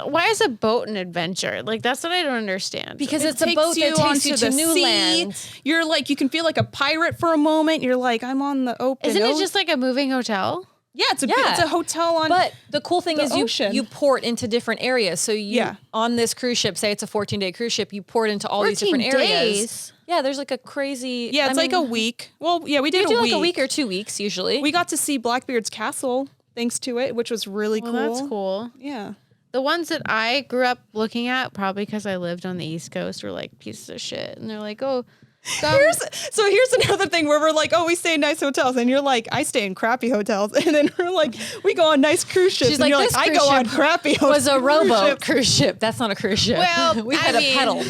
Speaker 3: Why is a boat an adventure? Like that's what I don't understand.
Speaker 1: Because
Speaker 2: It
Speaker 1: it's a
Speaker 2: takes
Speaker 1: boat that takes
Speaker 2: onto
Speaker 1: you to
Speaker 2: the
Speaker 1: new
Speaker 2: sea.
Speaker 1: lands.
Speaker 2: You're like, you can feel like a pirate for a moment. You're like, I'm on the open
Speaker 3: Isn't it
Speaker 2: ocean.
Speaker 3: just like a moving hotel?
Speaker 2: Yeah, it's
Speaker 1: Yeah.
Speaker 2: a hotel on.
Speaker 1: But the cool thing
Speaker 2: The
Speaker 1: is
Speaker 2: ocean.
Speaker 1: you port into different areas. So
Speaker 2: Yeah.
Speaker 1: on this cruise ship, say it's a 14-day cruise ship, you port into all these different
Speaker 3: 14
Speaker 1: areas.
Speaker 3: days?
Speaker 1: Yeah, there's like a crazy.
Speaker 2: yeah, it's like a week. Well, yeah, we did
Speaker 1: You do
Speaker 2: a
Speaker 1: like
Speaker 2: week.
Speaker 1: a week or 2 weeks usually.
Speaker 2: We got to see Blackbeard's castle thanks to it, which was really
Speaker 3: Well,
Speaker 2: cool.
Speaker 3: that's cool.
Speaker 2: Yeah.
Speaker 3: The ones that I grew up looking at, probably because I lived on the East Coast, were like pieces of shit. And they're like, oh,
Speaker 2: Here's another thing where we're like, oh, we stay in nice hotels, and you're like, I stay in crappy hotels, and then we're like, we go on nice cruise ships,
Speaker 1: She's
Speaker 2: and
Speaker 1: like,
Speaker 2: you're
Speaker 1: this
Speaker 2: like, I
Speaker 1: cruise
Speaker 2: go on
Speaker 1: ship
Speaker 2: crappy
Speaker 1: was a
Speaker 2: cruise
Speaker 1: rowboat
Speaker 2: ship.
Speaker 1: cruise ship. That's not a cruise ship.
Speaker 3: Well,
Speaker 1: we
Speaker 3: I
Speaker 1: had
Speaker 3: mean-
Speaker 1: a pedal.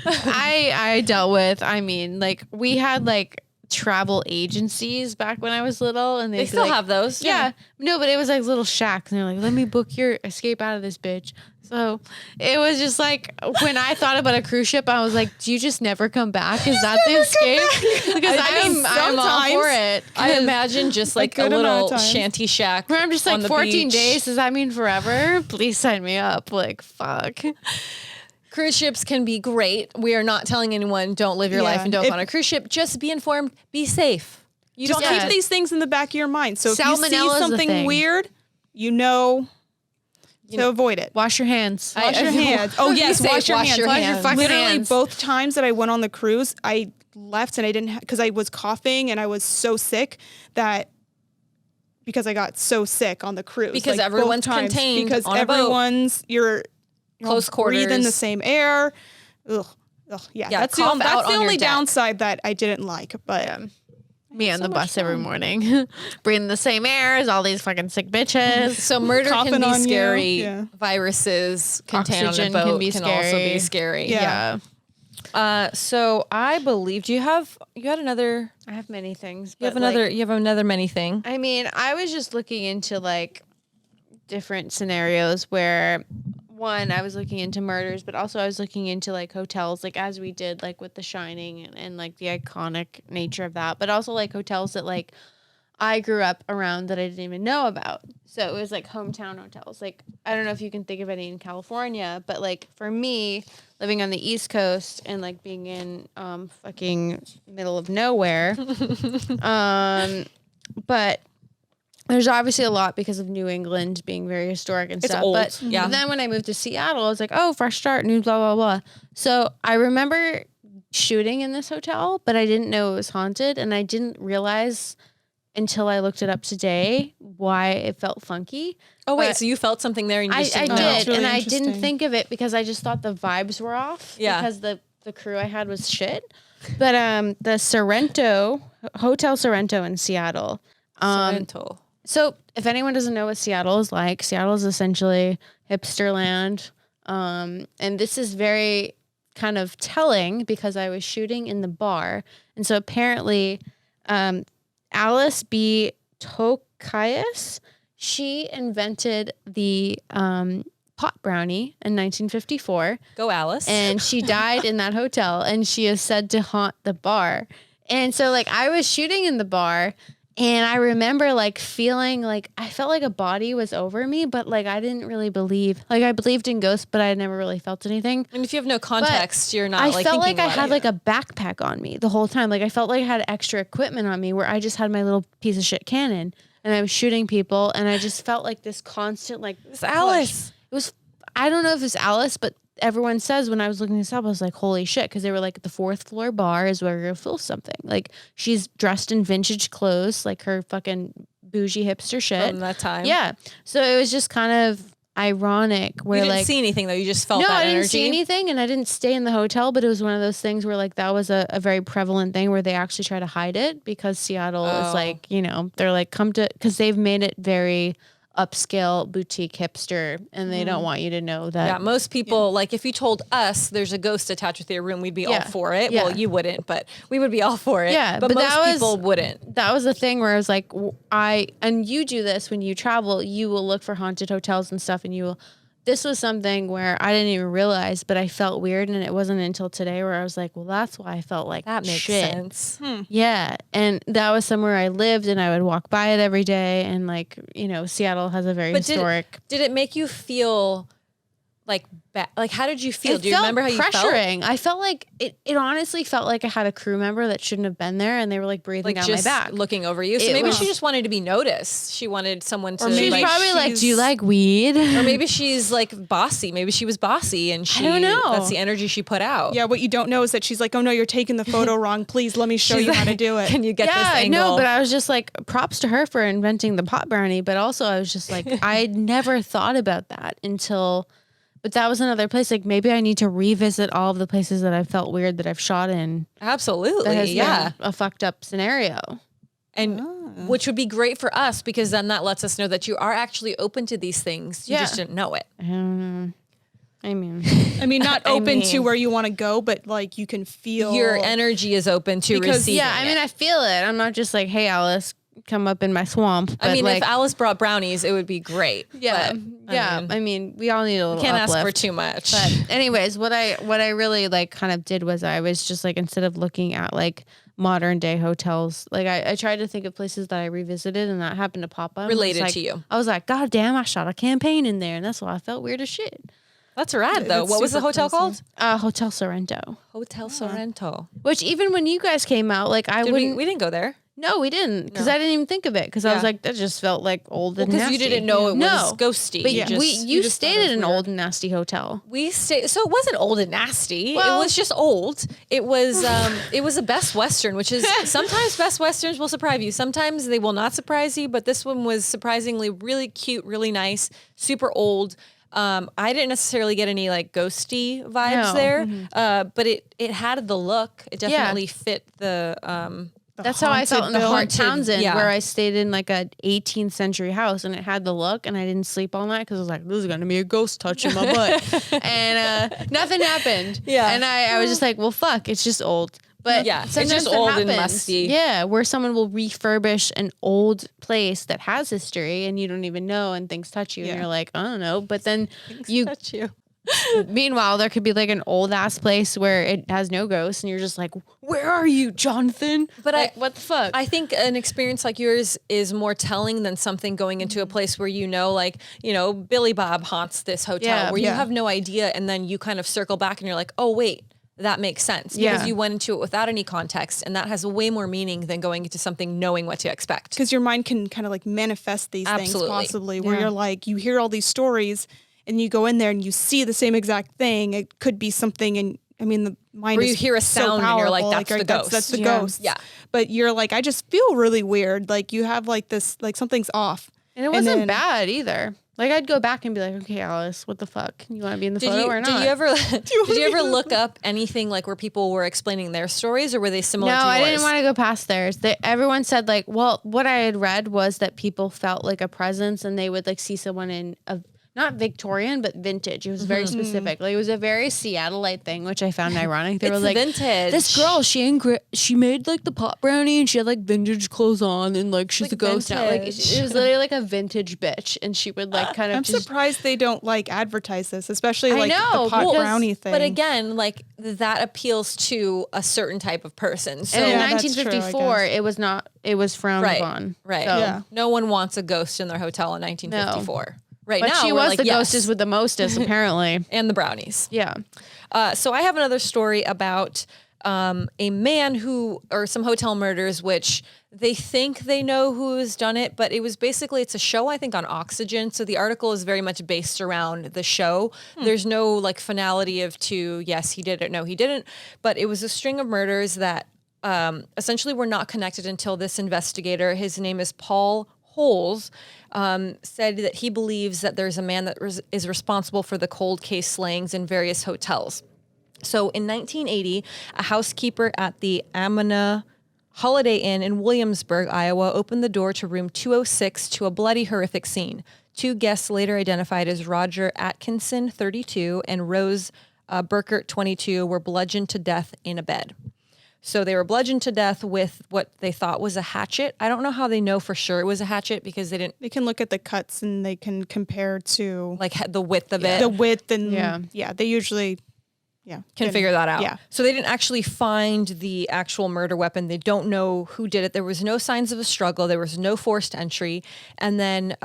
Speaker 3: I dealt with, like we had like travel agencies back when I was little, and
Speaker 1: They
Speaker 3: they'd be
Speaker 1: still
Speaker 3: like,
Speaker 1: have those.
Speaker 3: Yeah. No, but it was like little shacks, and they're like, let me book your escape out of this bitch. So it was just like when I thought about a cruise ship, I was like, do you just never come back? Is that the escape? Because I'm all for it.
Speaker 1: I imagine just like a
Speaker 2: good amount of
Speaker 1: little
Speaker 2: times.
Speaker 1: shanty shack.
Speaker 3: Where I'm just
Speaker 1: on
Speaker 3: like
Speaker 1: the
Speaker 3: 14
Speaker 1: beach.
Speaker 3: days. Does that mean forever? Please sign me up. Like fuck.
Speaker 1: Cruise ships can be great. We are not telling anyone don't live your
Speaker 2: Yeah.
Speaker 1: life and don't
Speaker 2: If-
Speaker 1: go on a cruise ship. Just be informed. Be safe. You
Speaker 2: Just
Speaker 1: don't
Speaker 2: keep
Speaker 1: have
Speaker 2: these things in the back of your mind. So if you
Speaker 3: Salmonella is
Speaker 2: see
Speaker 3: a
Speaker 2: something
Speaker 3: thing.
Speaker 2: weird, you know to avoid it.
Speaker 3: Wash your hands.
Speaker 2: Wash your hands. Oh yes,
Speaker 1: Be safe,
Speaker 2: wash your
Speaker 1: wash
Speaker 2: hands.
Speaker 1: your
Speaker 3: Wash your
Speaker 1: hands.
Speaker 3: fucking
Speaker 2: Literally
Speaker 3: hands.
Speaker 2: both times that I went on the cruise, I left and I didn't because I was coughing and I was so sick that because I got so sick on the cruise.
Speaker 1: Because
Speaker 2: both
Speaker 1: everyone's
Speaker 2: times.
Speaker 1: contained
Speaker 2: Because
Speaker 1: on a boat.
Speaker 2: everyone's you're
Speaker 1: Close
Speaker 2: breathing the
Speaker 1: quarters.
Speaker 2: same air. Ugh. Yeah,
Speaker 1: Yeah,
Speaker 2: that's the
Speaker 1: cough
Speaker 2: only,
Speaker 1: out
Speaker 2: that's the
Speaker 1: on your
Speaker 2: only
Speaker 1: deck.
Speaker 2: downside that I didn't like. But
Speaker 3: Me on
Speaker 2: so
Speaker 3: the
Speaker 2: much
Speaker 3: bus every
Speaker 2: fun.
Speaker 3: morning, breathing the same air as all these fucking sick bitches.
Speaker 1: So murder
Speaker 2: Coughing
Speaker 1: can be
Speaker 2: on you.
Speaker 1: scary.
Speaker 2: Yeah.
Speaker 1: Viruses contained
Speaker 3: Oxygen
Speaker 1: on a boat
Speaker 3: can be
Speaker 1: also
Speaker 3: scary.
Speaker 1: be scary.
Speaker 2: Yeah.
Speaker 1: So I believe you had another.
Speaker 3: I have many things.
Speaker 1: You have
Speaker 3: but, like,
Speaker 1: another. You have another many thing.
Speaker 3: I mean, I was just looking into like different scenarios where one, I was looking into murders, but also I was looking into like hotels, like as we did like with The Shining and like the iconic nature of that, but also like hotels that like I grew up around that I didn't even know about. So it was like hometown hotels. Like I don't know if you can think of any in California, but like for me, living on the East Coast and like being in fucking middle of nowhere, but there's obviously a lot because of New England being very historic and
Speaker 1: It's
Speaker 3: stuff.
Speaker 1: old,
Speaker 3: But
Speaker 1: yeah.
Speaker 3: then when I moved to Seattle, I was like, oh, fresh start, new blah, blah, blah. So I remember shooting in this hotel, but I didn't know it was haunted. And I didn't realize until I looked it up today why it felt funky.
Speaker 1: Oh wait,
Speaker 3: But
Speaker 1: so you felt something there and you
Speaker 3: I
Speaker 1: just
Speaker 3: did,
Speaker 1: didn't know.
Speaker 2: It's really
Speaker 3: and I didn't
Speaker 2: interesting.
Speaker 3: think of it because I just thought the vibes were off.
Speaker 1: Yeah.
Speaker 3: Because the crew I had was shit. But the Sorrento Hotel Sorrento in Seattle.
Speaker 1: Sorrento.
Speaker 3: So if anyone doesn't know what Seattle is like, Seattle is essentially hipster land. And this is very kind of telling because I was shooting in the bar. And so apparently Alice B. Tokias, she invented the pot brownie in 1954.
Speaker 1: Go Alice.
Speaker 3: And she died in that hotel, and she is said to haunt the bar. And so like I was shooting in the bar, and I remember like feeling like I felt like a body was over me, but like I didn't really believe. Like I believed in ghosts, but I never really felt anything.
Speaker 1: and if you have no context, you're not
Speaker 3: I
Speaker 1: like
Speaker 3: felt
Speaker 1: thinking
Speaker 3: like I
Speaker 1: about
Speaker 3: had
Speaker 1: it.
Speaker 3: like a backpack on me the whole time. Like I felt like I had extra equipment on me where I just had my little piece of shit cannon and I was shooting people, and I just felt like this constant like
Speaker 1: It's Alice.
Speaker 3: it was, I don't know if it's Alice, but everyone says when I was looking this up, I was like, holy shit. Cause they were like, the 4th floor bar is where you're gonna feel something. Like she's dressed in vintage clothes, like her fucking bougie hipster shit.
Speaker 1: From that time.
Speaker 3: Yeah. So it was just kind of ironic
Speaker 1: You
Speaker 3: where
Speaker 1: didn't
Speaker 3: like,
Speaker 1: see anything though. You just felt
Speaker 3: no,
Speaker 1: that
Speaker 3: I didn't
Speaker 1: energy.
Speaker 3: see anything, and I didn't stay in the hotel, but it was one of those things where like that was a very prevalent thing where they actually try to hide it because Seattle
Speaker 1: Oh.
Speaker 3: is like, you know, they're like come to, because they've made it very upscale boutique hipster, and they don't want you to know that.
Speaker 1: Yeah, most people, like if you told us there's a ghost attached with your room, we'd be all
Speaker 3: Yeah.
Speaker 1: for it.
Speaker 3: Yeah.
Speaker 1: Well, you wouldn't, but we would be all for it.
Speaker 3: Yeah,
Speaker 1: but
Speaker 3: but
Speaker 1: most
Speaker 3: that was-
Speaker 1: people wouldn't.
Speaker 3: That was the thing where I was like, and you do this when you travel, you will look for haunted hotels and stuff, and you will. This was something where I didn't even realize, but I felt weird, and it wasn't until today where I was like, well, that's why I felt like
Speaker 1: That makes
Speaker 3: shit.
Speaker 1: sense.
Speaker 3: Yeah, and that was somewhere I lived, and I would walk by it every day, and like, you know, Seattle has a very
Speaker 1: But
Speaker 3: historic.
Speaker 1: did it make you feel like like how did you feel?
Speaker 3: It
Speaker 1: Do you
Speaker 3: felt
Speaker 1: remember how you felt?
Speaker 3: pressuring. I felt like it honestly felt like I had a crew member that shouldn't have been there, and they were like breathing
Speaker 1: Like
Speaker 3: down
Speaker 1: just
Speaker 3: my back.
Speaker 1: looking over you. So
Speaker 3: It
Speaker 1: maybe
Speaker 3: was-
Speaker 1: she just wanted to be noticed. She wanted someone to.
Speaker 2: Or maybe
Speaker 3: She's
Speaker 1: like,
Speaker 3: probably like, "Do you
Speaker 2: she's-
Speaker 3: like weed?"
Speaker 1: or maybe she's like bossy. Maybe she was bossy, and she.
Speaker 3: don't know.
Speaker 1: That's the energy she put out.
Speaker 2: Yeah, what you don't know is that she's like, oh no, you're taking the photo wrong. Please let me show
Speaker 1: She's
Speaker 2: you how to
Speaker 1: like,
Speaker 2: do it.
Speaker 1: Can you get this
Speaker 3: Yeah,
Speaker 1: angle?
Speaker 3: no, but I was just like, props to her for inventing the pot brownie. But also, I was just like, I never thought about that until. But that was another place. Like maybe I need to revisit all of the places that I felt weird that I've shot in.
Speaker 1: Absolutely,
Speaker 3: That has
Speaker 1: yeah.
Speaker 3: been a fucked up scenario.
Speaker 1: And which would be great for us because then that lets us know that you are actually open to these things. You
Speaker 3: Yeah.
Speaker 1: just didn't know it.
Speaker 3: I don't know. I mean,
Speaker 2: I mean, not
Speaker 1: I
Speaker 2: open to
Speaker 1: mean-
Speaker 2: where you want to go, but like you can feel
Speaker 1: Your energy is open to
Speaker 2: Because-
Speaker 1: receiving.
Speaker 3: yeah, I mean, I feel it. I'm not just like, hey, Alice, come up in my swamp.
Speaker 1: I
Speaker 3: But
Speaker 1: mean,
Speaker 3: like,
Speaker 1: if Alice brought brownies, it would be great.
Speaker 3: yeah,
Speaker 1: but,
Speaker 3: yeah. I mean, we all need a little
Speaker 1: can't ask
Speaker 3: uplift.
Speaker 1: for too much.
Speaker 3: But anyways, what I really like kind of did was I was just like, instead of looking at like modern day hotels, like I tried to think of places that I revisited, and that happened to pop up.
Speaker 1: Related
Speaker 3: Like,
Speaker 1: to you.
Speaker 3: I was like, God damn, I shot a campaign in there, and that's why I felt weird as shit.
Speaker 1: That's rad, though.
Speaker 2: That's
Speaker 1: What was the
Speaker 2: super
Speaker 1: hotel
Speaker 2: crazy.
Speaker 1: called?
Speaker 3: Hotel Sorrento,
Speaker 1: Hotel Sorrento.
Speaker 3: which even when you guys came out, like I
Speaker 1: Did
Speaker 3: wouldn't.
Speaker 1: we didn't go there
Speaker 3: No, we didn't, because
Speaker 1: No.
Speaker 3: I didn't even think of it, because I
Speaker 1: Yeah.
Speaker 3: was like, that just felt like old and
Speaker 1: because
Speaker 3: nasty.
Speaker 1: you didn't know it was
Speaker 3: No.
Speaker 1: ghosty.
Speaker 3: But
Speaker 1: You
Speaker 2: Yeah.
Speaker 1: just-
Speaker 3: you
Speaker 2: just
Speaker 3: stayed
Speaker 2: thought it
Speaker 3: at
Speaker 2: was
Speaker 3: an
Speaker 2: weird.
Speaker 3: old and nasty hotel.
Speaker 1: we stayed, so it wasn't old and nasty.
Speaker 3: Well-
Speaker 1: it was just old. It was a Best Western, which is sometimes Best Westerns will surprise you. Sometimes they will not surprise you, but this one was surprisingly really cute, really nice, super old. I didn't necessarily get any like ghosty vibes
Speaker 3: No.
Speaker 1: there, but it had the look. It definitely fit the.
Speaker 3: That's how I felt in the Fort
Speaker 1: haunted-
Speaker 3: Townsend,
Speaker 1: yeah.
Speaker 3: where I stayed in like a 18th century house, and it had the look, and I didn't sleep all night because I was like, "This is gonna be a ghost touching my butt," and nothing happened.
Speaker 1: Yeah.
Speaker 3: and I was just like, "Well, fuck, it's just old." But
Speaker 1: Yeah, it's
Speaker 3: sometimes
Speaker 1: just
Speaker 3: it
Speaker 1: old and
Speaker 3: happens.
Speaker 1: musty.
Speaker 3: Yeah, where someone will refurbish an old place that has history, and you don't even know, and things touch you,
Speaker 2: Yeah.
Speaker 3: and you're like, "I don't know," but then you.
Speaker 1: Touch you.
Speaker 3: Meanwhile, there could be like an old ass place where it has no ghosts, and you're just like, "Where are you, Jonathan?"
Speaker 1: But
Speaker 3: Like, what the fuck?
Speaker 1: I think an experience like yours is more telling than something going into a place where like, Billy Bob haunts this hotel
Speaker 3: Yeah.
Speaker 1: where you
Speaker 2: Yeah.
Speaker 1: have no idea and then you kind of circle back and you're like, oh, wait, that makes sense. Because
Speaker 3: Yeah.
Speaker 1: you went into it without any context and that has way more meaning than going into something knowing what to expect.
Speaker 2: because your mind can kind of like manifest these
Speaker 1: Absolutely.
Speaker 2: things possibly where
Speaker 3: Yeah.
Speaker 2: you're like you hear all these stories and you go in there and you see the same exact thing. It could be something, and I mean mind
Speaker 1: Where
Speaker 2: is
Speaker 1: you hear a
Speaker 2: so
Speaker 1: sound and you're like,
Speaker 2: powerful,
Speaker 1: that's the ghost.
Speaker 2: That's the
Speaker 3: Yeah.
Speaker 2: ghost.
Speaker 1: Yeah.
Speaker 2: But you're like, I just feel really weird. Like you have like this, like something's off.
Speaker 3: And it wasn't
Speaker 2: then-
Speaker 3: bad either. Like I'd go back and be like, okay, Alice, what the fuck? You want to be in the photo or not?
Speaker 1: Did you ever look up anything like where people were explaining their stories, or were they similar
Speaker 3: No,
Speaker 1: to yours?
Speaker 3: I didn't want to go past theirs. Everyone said like, well, what I had read was that people felt like a presence and they would like see someone in a not Victorian, but vintage. It was very specific. Like, it was a very Seattleite thing, which I found ironic. They were
Speaker 1: It's
Speaker 3: like,
Speaker 1: vintage.
Speaker 3: this girl, she made like the pot brownie and she had like vintage clothes on and like she's
Speaker 1: Like
Speaker 3: a ghost now. Like
Speaker 1: vintage.
Speaker 3: it was literally like a vintage bitch, and she would like kind of
Speaker 2: I'm
Speaker 3: just.
Speaker 2: surprised they don't like advertise this, especially
Speaker 3: I
Speaker 2: like
Speaker 3: know,
Speaker 2: the pot
Speaker 3: because-
Speaker 2: brownie thing.
Speaker 1: But again, like that appeals to a certain type of person. So
Speaker 3: And in
Speaker 2: Yeah, that's true, I
Speaker 3: 1954,
Speaker 2: guess.
Speaker 3: it was not. It was frowned
Speaker 1: right,
Speaker 3: upon.
Speaker 1: right.
Speaker 3: So.
Speaker 2: Yeah.
Speaker 1: No one wants a ghost in their hotel in 1954. Right
Speaker 3: But
Speaker 1: now,
Speaker 3: she
Speaker 1: we're
Speaker 3: was
Speaker 1: like,
Speaker 3: the
Speaker 1: yes.
Speaker 3: ghostess with the mostest, apparently.
Speaker 1: and the brownies.
Speaker 3: Yeah.
Speaker 1: So I have another story about a man or some hotel murders, which they think they know who has done it, but it was basically, it's a show, I think, on Oxygen. So the article is very much based around the show. There's no like finality yes, he did it, no, he didn't. But it was a string of murders that essentially were not connected until this investigator, his name is Paul Holes, said that he believes that there's a man that is responsible for the cold case slayings in various hotels. So in 1980, a housekeeper at the Amana Holiday Inn in Williamsburg, Iowa, opened the door to room 206 to a bloody, horrific scene. Two guests later identified as Roger Atkinson, 32, and Rose Burkert, 22, were bludgeoned to death in a bed. So they were bludgeoned to death with what they thought was a hatchet. I don't know how they know for sure it was a hatchet because they didn't
Speaker 2: they can look at the cuts and they can compare to
Speaker 1: like the width of it.
Speaker 2: the width and
Speaker 3: Yeah.
Speaker 2: they usually
Speaker 1: Can figure that out.
Speaker 2: Yeah.
Speaker 1: So they didn't actually find the actual murder weapon. They don't know who did it. There was no signs of a struggle. There was no forced entry. And then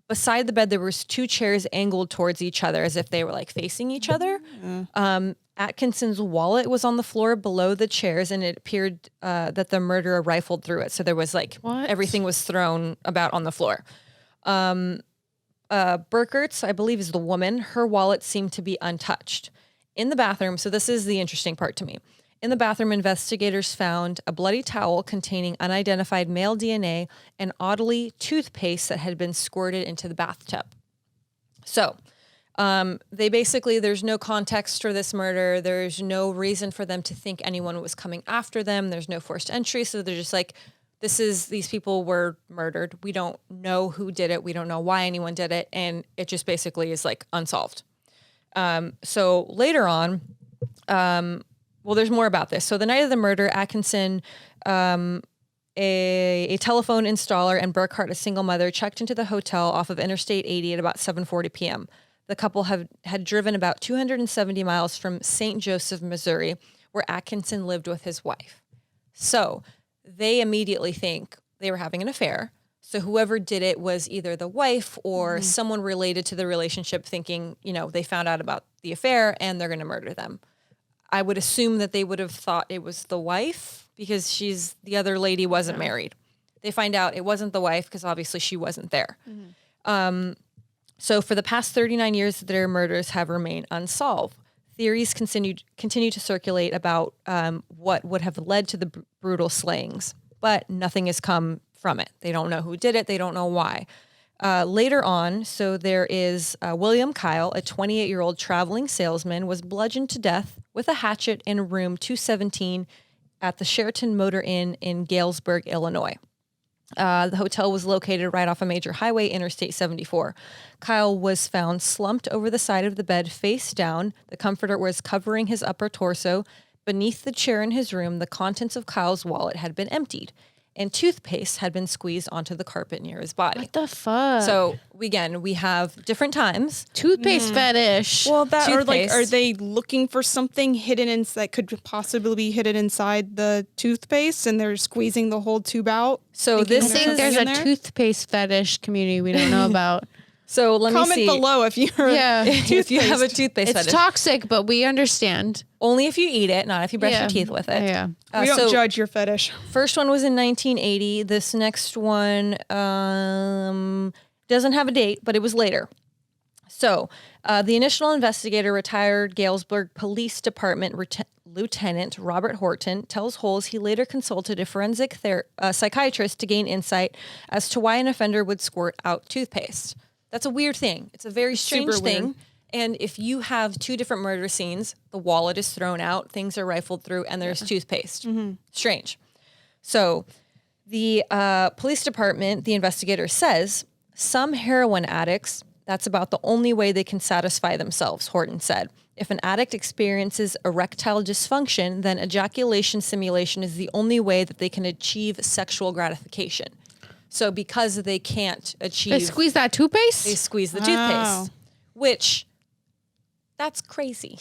Speaker 1: beside the bed, there was two chairs angled towards each other as if they were like facing each other. Atkinson's wallet was on the floor below the chairs, and it appeared that the murderer rifled through it. So there was like everything was thrown about on the floor. Burkert's, I believe, is the woman. Her wallet seemed to be untouched. In the bathroom, so this is the interesting part to me. In the bathroom, investigators found a bloody towel containing unidentified male DNA and oddly toothpaste that had been squirted into the bathtub. So they basically, there's no context for this murder. There's no reason for them to think anyone was coming after them. There's no forced entry. So they're just like, these people were murdered. We don't know who did it. We don't know why anyone did it. And it just basically is like unsolved. So later on, there's more about this. So the night of the murder, Atkinson, a telephone installer, and Burkhart, a single mother, checked into the hotel off of Interstate 80 at about 7:40 p.m. The couple had driven about 270 miles from St. Joseph, Missouri, where Atkinson lived with his wife. So they immediately think they were having an affair. So whoever did it was either the wife or someone related to the relationship, thinking, they found out about the affair and they're going to murder them. I would assume that they would have thought it was the wife because the other lady wasn't married. They find out it wasn't the wife because obviously she wasn't there. So for the past 39 years, their murders have remained unsolved. Theories continue to circulate about what would have led to the brutal slayings, but nothing has come from it. They don't know who did it. They don't know why. Later on, so there is William Kyle, a 28-year-old traveling salesman, was bludgeoned to death with a hatchet in room 217 at the Sheraton Motor Inn in Galesburg, Illinois. The hotel was located right off a major highway, Interstate 74. Kyle was found slumped over the side of the bed, face down. The comforter was covering his upper torso. Beneath the chair in his room, the contents of Kyle's wallet had been emptied, and toothpaste had been squeezed onto the carpet near his body.
Speaker 3: What the fuck?
Speaker 1: So we have different times.
Speaker 3: Toothpaste fetish.
Speaker 2: Well, that or like,
Speaker 1: Toothpaste.
Speaker 2: are they looking for something hidden that could possibly be hidden inside the toothpaste, and they're squeezing the whole tube out?
Speaker 1: So
Speaker 2: Thinking
Speaker 1: this
Speaker 2: there's
Speaker 1: is
Speaker 3: There's a
Speaker 2: in there?
Speaker 3: toothpaste fetish community we don't know about.
Speaker 1: so let me
Speaker 2: Comment
Speaker 1: see.
Speaker 2: below if you're
Speaker 3: Yeah.
Speaker 1: If you have a toothpaste
Speaker 3: It's
Speaker 1: fetish.
Speaker 3: toxic, but we understand.
Speaker 1: Only if you eat it, not if you brush your teeth with it.
Speaker 3: Yeah.
Speaker 2: We don't
Speaker 1: so
Speaker 2: judge your fetish.
Speaker 1: First one was in 1980. This next one doesn't have a date, but it was later. So The initial investigator, retired Galesburg Police Department Lieutenant Robert Horton, tells Holes he later consulted a forensic psychiatrist to gain insight as to why an offender would squirt out toothpaste. That's a weird thing. It's a very strange
Speaker 2: Super
Speaker 1: thing.
Speaker 2: weird.
Speaker 1: And if you have 2 different murder scenes, the wallet is thrown out, things are rifled through, and there's toothpaste. Strange. So the police department, the investigator says, some heroin addicts, that's about the only way they can satisfy themselves, Horton said. If an addict experiences erectile dysfunction, then ejaculation simulation is the only way that they can achieve sexual gratification. So because they can't achieve...
Speaker 3: They squeeze that toothpaste?
Speaker 1: They squeeze the toothpaste, which... That's crazy.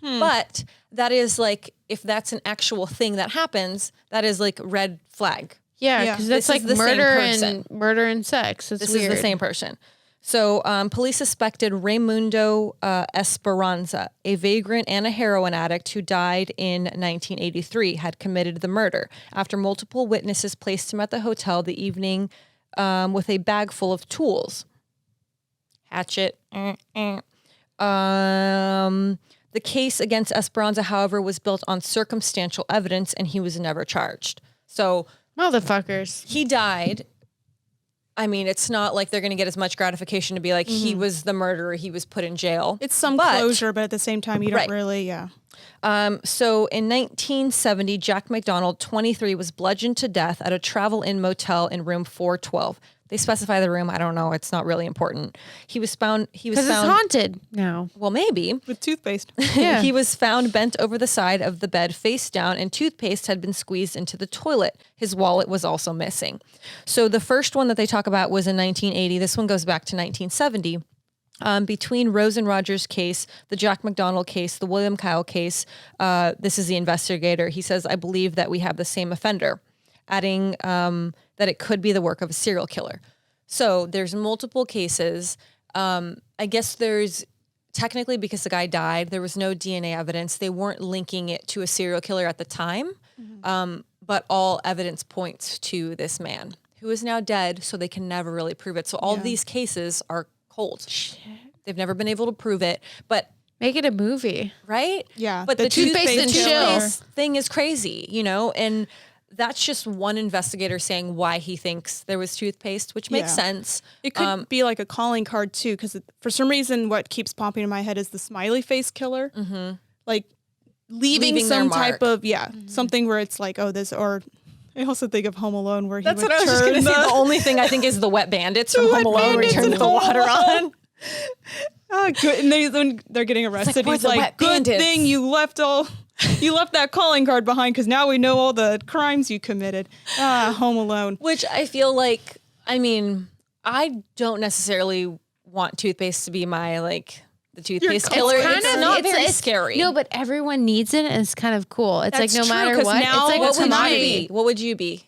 Speaker 1: But that is like, if that's an actual thing that happens, that is like red flag.
Speaker 3: Yeah,
Speaker 2: Yeah.
Speaker 3: because that's
Speaker 1: This
Speaker 3: like
Speaker 1: is the same person.
Speaker 3: murder and sex. It's
Speaker 1: This
Speaker 3: weird.
Speaker 1: is the same person. So police suspected Raimundo Esperanza, a vagrant and a heroin addict who died in 1983, had committed the murder after multiple witnesses placed him at the hotel the evening with a bag full of tools. Hatchet. The case against Esperanza, however, was built on circumstantial evidence, and he was never charged. So
Speaker 3: Motherfuckers.
Speaker 1: he died. I mean, it's not like they're going to get as much gratification to be like, he was the murderer, he was put in jail.
Speaker 2: It's some
Speaker 1: But-
Speaker 2: closure, but at the same time, you don't
Speaker 1: Right.
Speaker 2: really, yeah.
Speaker 1: So in 1970, Jack McDonald, 23, was bludgeoned to death at a Travel Inn motel in room 412. They specify the room. I don't know. It's not really important. He was found.
Speaker 3: Because it's haunted now.
Speaker 1: Well, maybe.
Speaker 2: With toothpaste.
Speaker 3: Yeah.
Speaker 1: He was found bent over the side of the bed face down, and toothpaste had been squeezed into the toilet. His wallet was also missing. So the first one that they talk about was in 1980. This one goes back to 1970. Between Rose and Rogers' case, the Jack McDonald case, the William Kyle case, this is the investigator. He says, I believe that we have the same offender, adding that it could be the work of a serial killer. So there's multiple cases. I guess there's technically, because the guy died, there was no DNA evidence. They weren't linking it to a serial killer at the time. But all evidence points to this man who is now dead, so they can never really prove it. So all of these cases are cold. They've never been able to prove it, but
Speaker 3: Make it a movie.
Speaker 1: right?
Speaker 2: Yeah.
Speaker 1: But
Speaker 2: The
Speaker 1: the
Speaker 3: toothpaste and
Speaker 1: toothpaste thing is crazy, you know? And that's just one investigator saying why he thinks there was toothpaste, which makes
Speaker 2: Yeah.
Speaker 1: sense.
Speaker 2: It could be like a calling card too, because for some reason, what keeps popping in my head is the smiley face killer. Like leaving
Speaker 1: Leaving their
Speaker 2: some
Speaker 1: mark.
Speaker 2: type of, something where it's like, oh, this, or I also think of Home Alone where he
Speaker 1: That's
Speaker 2: would
Speaker 1: what I was just
Speaker 2: turn
Speaker 1: going to say. The only thing I think is the wet bandits from Home Alone where he turns the water on.
Speaker 2: Oh, good. And when they're getting arrested,
Speaker 1: "Where's
Speaker 2: he's
Speaker 1: the
Speaker 2: like,
Speaker 1: wet
Speaker 2: good
Speaker 1: bandits?"
Speaker 2: thing you left that calling card behind because now we know all the crimes you committed. Home Alone.
Speaker 1: Which I feel like, I mean, I don't necessarily want toothpaste to be my, like, the toothpaste killer. It's not very scary.
Speaker 3: No, but everyone needs it, and it's kind of cool. It's
Speaker 2: That's
Speaker 3: like no
Speaker 2: true,
Speaker 3: matter
Speaker 2: 'cause
Speaker 3: what,
Speaker 2: now
Speaker 3: it's like
Speaker 1: what
Speaker 3: a
Speaker 1: would you
Speaker 3: commodity.
Speaker 1: be? What would you be?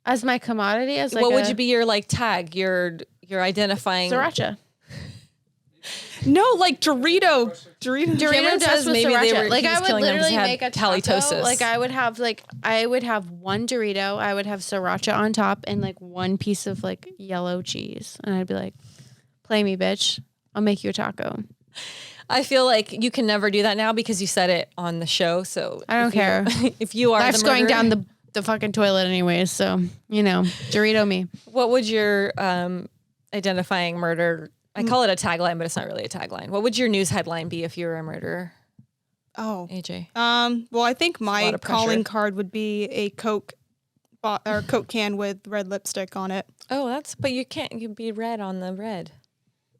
Speaker 3: As my commodity, as like
Speaker 1: What would you be your, like, tag, your identifying?
Speaker 3: Sriracha.
Speaker 2: No, like Dorito.
Speaker 3: Dorito
Speaker 1: Cameron
Speaker 3: dust
Speaker 1: says
Speaker 3: with
Speaker 1: maybe they
Speaker 3: sriracha.
Speaker 1: were-
Speaker 3: Like
Speaker 1: he was
Speaker 3: I would
Speaker 1: killing them 'cause
Speaker 3: literally
Speaker 1: he had
Speaker 3: make a taco.
Speaker 1: halitosis.
Speaker 3: Like I would have one Dorito. I would have sriracha on top and like one piece of like yellow cheese, and I'd be like, "Play me, bitch. I'll make you a taco."
Speaker 1: I feel like you can never do that now because you said it on the show. So
Speaker 3: I don't
Speaker 1: if you-
Speaker 3: care.
Speaker 1: if you are
Speaker 3: Life's
Speaker 1: the
Speaker 3: going
Speaker 1: murderer,
Speaker 3: down the fucking toilet anyways, so you know, Dorito me.
Speaker 1: what would your identifying murder? I call it a tagline, but it's not really a tagline. What would your news headline be if you were a murderer,
Speaker 2: Oh.
Speaker 1: AJ?
Speaker 2: Well, I think my
Speaker 1: lot of pressure.
Speaker 2: calling card would be a Coke can with red lipstick on it.
Speaker 1: Oh, but you can't. You be red on the red.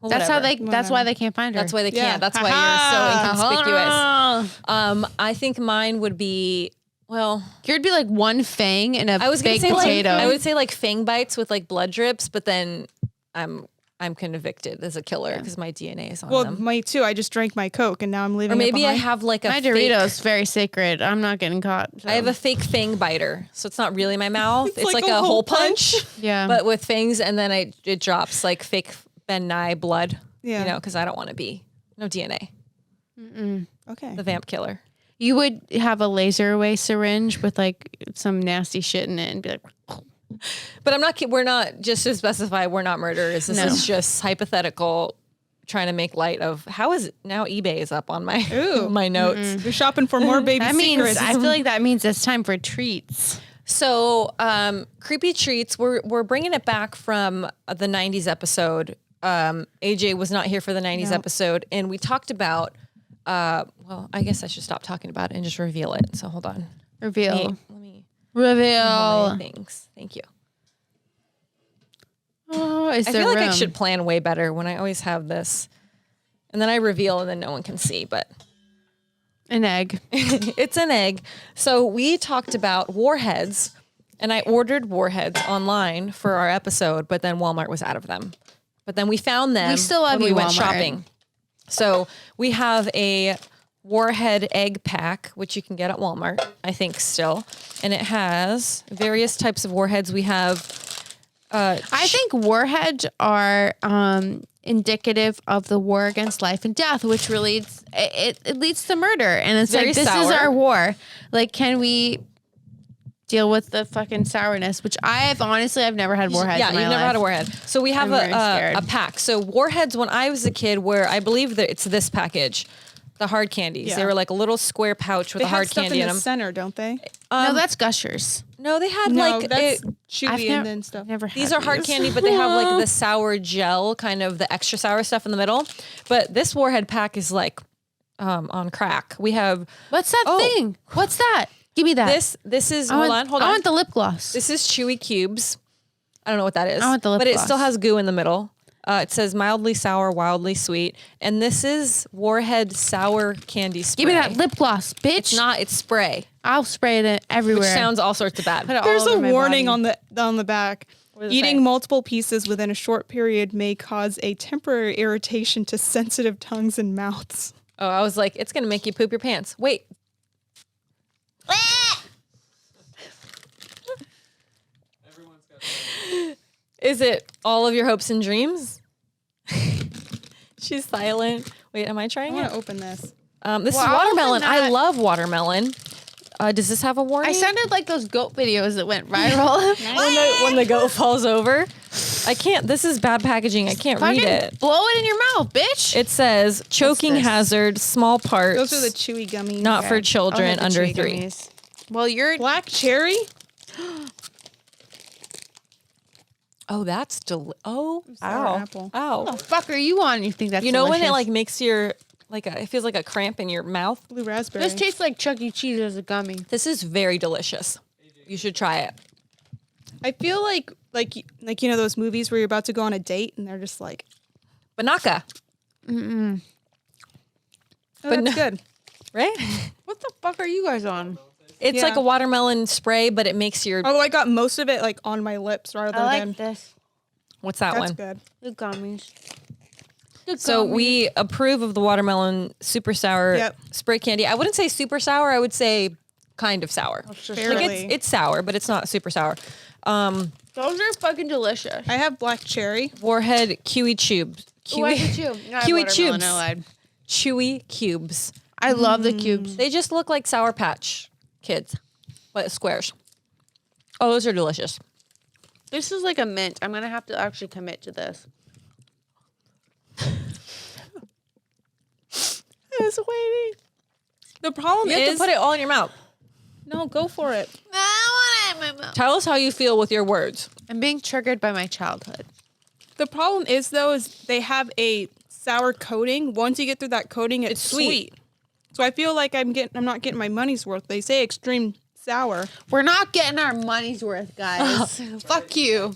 Speaker 1: Well,
Speaker 3: That's how
Speaker 1: whatever.
Speaker 3: That's why they can't find her.
Speaker 1: That's why they
Speaker 2: Yeah.
Speaker 1: can't. That's why you're so inconspicuous.
Speaker 3: Oh.
Speaker 1: I think mine would be. Well,
Speaker 3: Yours would be like one fang and a
Speaker 1: I was gonna
Speaker 3: baked
Speaker 1: say
Speaker 3: potato.
Speaker 1: I would say like fang bites with like blood drips, but then I'm convicted as a killer because my DNA is on
Speaker 2: Well,
Speaker 1: them.
Speaker 2: me too. I just drank my Coke and now I'm leaving
Speaker 1: Or maybe
Speaker 2: it
Speaker 1: I
Speaker 2: behind.
Speaker 1: have like a
Speaker 3: My
Speaker 1: fake,
Speaker 3: Doritos very sacred. I'm not getting caught. So.
Speaker 1: I have a fake fang biter, so it's not really my mouth. It's
Speaker 2: like
Speaker 1: like
Speaker 2: a
Speaker 1: a
Speaker 2: hole
Speaker 1: hole punch,
Speaker 3: Yeah.
Speaker 1: but with fangs, and then it drops like fake Ben Nye blood.
Speaker 2: Yeah.
Speaker 1: You know, because I don't want to be no DNA.
Speaker 2: Okay.
Speaker 1: The vamp killer.
Speaker 3: You would have a laser away syringe with like some nasty shit in it and be like,
Speaker 1: But I'm not. We're not, just to specify, we're not murderers. This
Speaker 3: No.
Speaker 1: is just hypothetical trying to make light of how is now eBay is up on my
Speaker 2: Ooh.
Speaker 1: my notes.
Speaker 2: You're shopping for more baby
Speaker 3: That means
Speaker 2: secrets.
Speaker 3: I feel like that means it's time for treats.
Speaker 1: So, creepy treats. We're bringing it back from the '90s episode. AJ was not here for the '90s episode, and we talked about. Well, I guess I should stop talking about it and just reveal it. So hold on.
Speaker 3: Reveal.
Speaker 1: Let me
Speaker 3: Reveal.
Speaker 1: things. Thank you.
Speaker 3: Oh, is
Speaker 1: I
Speaker 3: there
Speaker 1: feel like I
Speaker 3: room?
Speaker 1: should plan way better when I always have this, and then I reveal and then no one can see. But
Speaker 3: An egg.
Speaker 1: it's an egg. So we talked about warheads, and I ordered warheads online for our episode, but then Walmart was out of them. But then we found them.
Speaker 3: We still love
Speaker 1: when
Speaker 3: you,
Speaker 1: we went
Speaker 3: Walmart.
Speaker 1: shopping. So we have a warhead egg pack, which you can get at Walmart, I think still, and it has various types of warheads. We have.
Speaker 3: I think warheads are indicative of the war against life and death, which really it leads to murder. And it's
Speaker 1: Very
Speaker 3: like, this is
Speaker 1: sour.
Speaker 3: our war. Like, can we deal with the fucking sourness? Which I've never had warheads.
Speaker 1: Yeah,
Speaker 3: in my
Speaker 1: you've never
Speaker 3: life.
Speaker 1: had a warhead. So we have
Speaker 3: I'm very scared.
Speaker 1: a pack. So warheads, when I was a kid, where I believe that it's this package, the hard candies.
Speaker 2: Yeah.
Speaker 1: They were like a little square pouch with
Speaker 2: they
Speaker 1: a
Speaker 2: have
Speaker 1: hard
Speaker 2: stuff
Speaker 1: candy
Speaker 2: in
Speaker 1: in
Speaker 2: the
Speaker 1: them.
Speaker 2: center, don't they?
Speaker 3: No, that's Gushers.
Speaker 1: No, they had
Speaker 2: No,
Speaker 1: like
Speaker 2: that's
Speaker 1: it,
Speaker 2: chewy and then stuff.
Speaker 3: Never had
Speaker 1: these are hard
Speaker 3: these.
Speaker 1: candy, but they have like the sour gel, kind of the extra sour stuff in the middle. But this warhead pack is like on crack. We have
Speaker 3: What's that
Speaker 1: Oh.
Speaker 3: thing? What's that? Give me that.
Speaker 1: this is
Speaker 3: I
Speaker 1: hold
Speaker 3: want,
Speaker 1: on.
Speaker 3: I want the lip gloss.
Speaker 1: This is chewy cubes. I don't know what that is.
Speaker 3: I want the lip
Speaker 1: but it
Speaker 3: gloss.
Speaker 1: still has goo in the middle. It says mildly sour, wildly sweet. And this is Warhead sour candy spray.
Speaker 3: Give me that lip gloss, bitch.
Speaker 1: It's not, it's spray.
Speaker 3: I'll spray it everywhere.
Speaker 1: Which sounds all sorts of bad.
Speaker 3: Put it all
Speaker 2: There's a
Speaker 3: over my
Speaker 2: warning
Speaker 3: body.
Speaker 2: on the back.
Speaker 1: does it say?
Speaker 2: Eating multiple pieces within a short period may cause a temporary irritation to sensitive tongues and mouths.
Speaker 1: Oh, I was like, it's going to make you poop your pants. Wait. Is it all of your hopes and dreams? She's silent. Wait, am I
Speaker 2: I
Speaker 1: trying
Speaker 2: want
Speaker 1: it?
Speaker 2: to open this.
Speaker 1: This
Speaker 3: Well,
Speaker 1: is
Speaker 3: I'll
Speaker 1: watermelon.
Speaker 3: open
Speaker 1: I
Speaker 3: that.
Speaker 1: love watermelon. Does this have a warning?
Speaker 3: I sounded like those goat videos that went viral.
Speaker 1: when the goat falls over. I can't. This is bad packaging. I can't read
Speaker 3: Fucking
Speaker 1: it.
Speaker 3: blow it in your mouth, bitch.
Speaker 1: It says choking
Speaker 3: this?
Speaker 1: hazard, small parts.
Speaker 2: Those are the chewy gummies.
Speaker 1: not for
Speaker 3: Okay.
Speaker 1: children
Speaker 3: I'll have the
Speaker 1: under
Speaker 3: chewy
Speaker 1: 3.
Speaker 3: gummies. Well, you're
Speaker 2: Black cherry?
Speaker 1: Oh, that's oh,
Speaker 2: Sour
Speaker 1: ow,
Speaker 2: apple.
Speaker 1: ow.
Speaker 3: the fuck are you on? You think that's
Speaker 1: You know when it
Speaker 3: delicious?
Speaker 1: like makes your it feels like a cramp in your mouth.
Speaker 2: Blue raspberry.
Speaker 3: This tastes like Chuck E. Cheese as a gummy.
Speaker 1: This is very delicious. You should try it.
Speaker 2: I feel like you know those movies where you're about to go on a date and they're just like,
Speaker 1: Banaka,
Speaker 2: oh,
Speaker 1: But
Speaker 2: that's good.
Speaker 1: right?
Speaker 3: What the fuck are you guys on?
Speaker 1: It's
Speaker 2: Yeah.
Speaker 1: like a watermelon spray, but it makes your
Speaker 2: Although I got most of it like on my lips rather
Speaker 3: I
Speaker 2: than
Speaker 3: like this.
Speaker 1: what's that
Speaker 2: that's
Speaker 1: one?
Speaker 2: good.
Speaker 3: The gummies.
Speaker 1: So we approve of the watermelon super sour
Speaker 2: Yep.
Speaker 1: spray candy. I wouldn't say super sour. I would say kind of sour. Like
Speaker 2: Barely.
Speaker 1: it's sour, but it's not super sour.
Speaker 3: Those are fucking delicious.
Speaker 2: I have black cherry.
Speaker 1: Warhead Kiwi tubes.
Speaker 3: Ooh, I
Speaker 1: Kiwi,
Speaker 3: do too. No, I have
Speaker 1: Kiwi
Speaker 3: watermelon,
Speaker 1: tubes.
Speaker 3: I lied.
Speaker 1: chewy cubes.
Speaker 3: I love the cubes.
Speaker 1: They just look like Sour Patch Kids, but squares. Oh, those are delicious.
Speaker 3: This is like a mint. I'm gonna have to actually commit to this.
Speaker 1: I was waiting.
Speaker 2: The problem
Speaker 1: You have
Speaker 2: is
Speaker 1: to put it all in your mouth.
Speaker 2: no, go for it.
Speaker 3: I want it in my mouth.
Speaker 1: Tell us how you feel with your words.
Speaker 3: I'm being triggered by my childhood.
Speaker 2: The problem is though is they have a sour coating. Once you get through that coating, it's
Speaker 1: sweet.
Speaker 2: So I feel like I'm not getting my money's worth. They say extreme sour.
Speaker 3: We're not getting our money's worth, guys. Fuck you.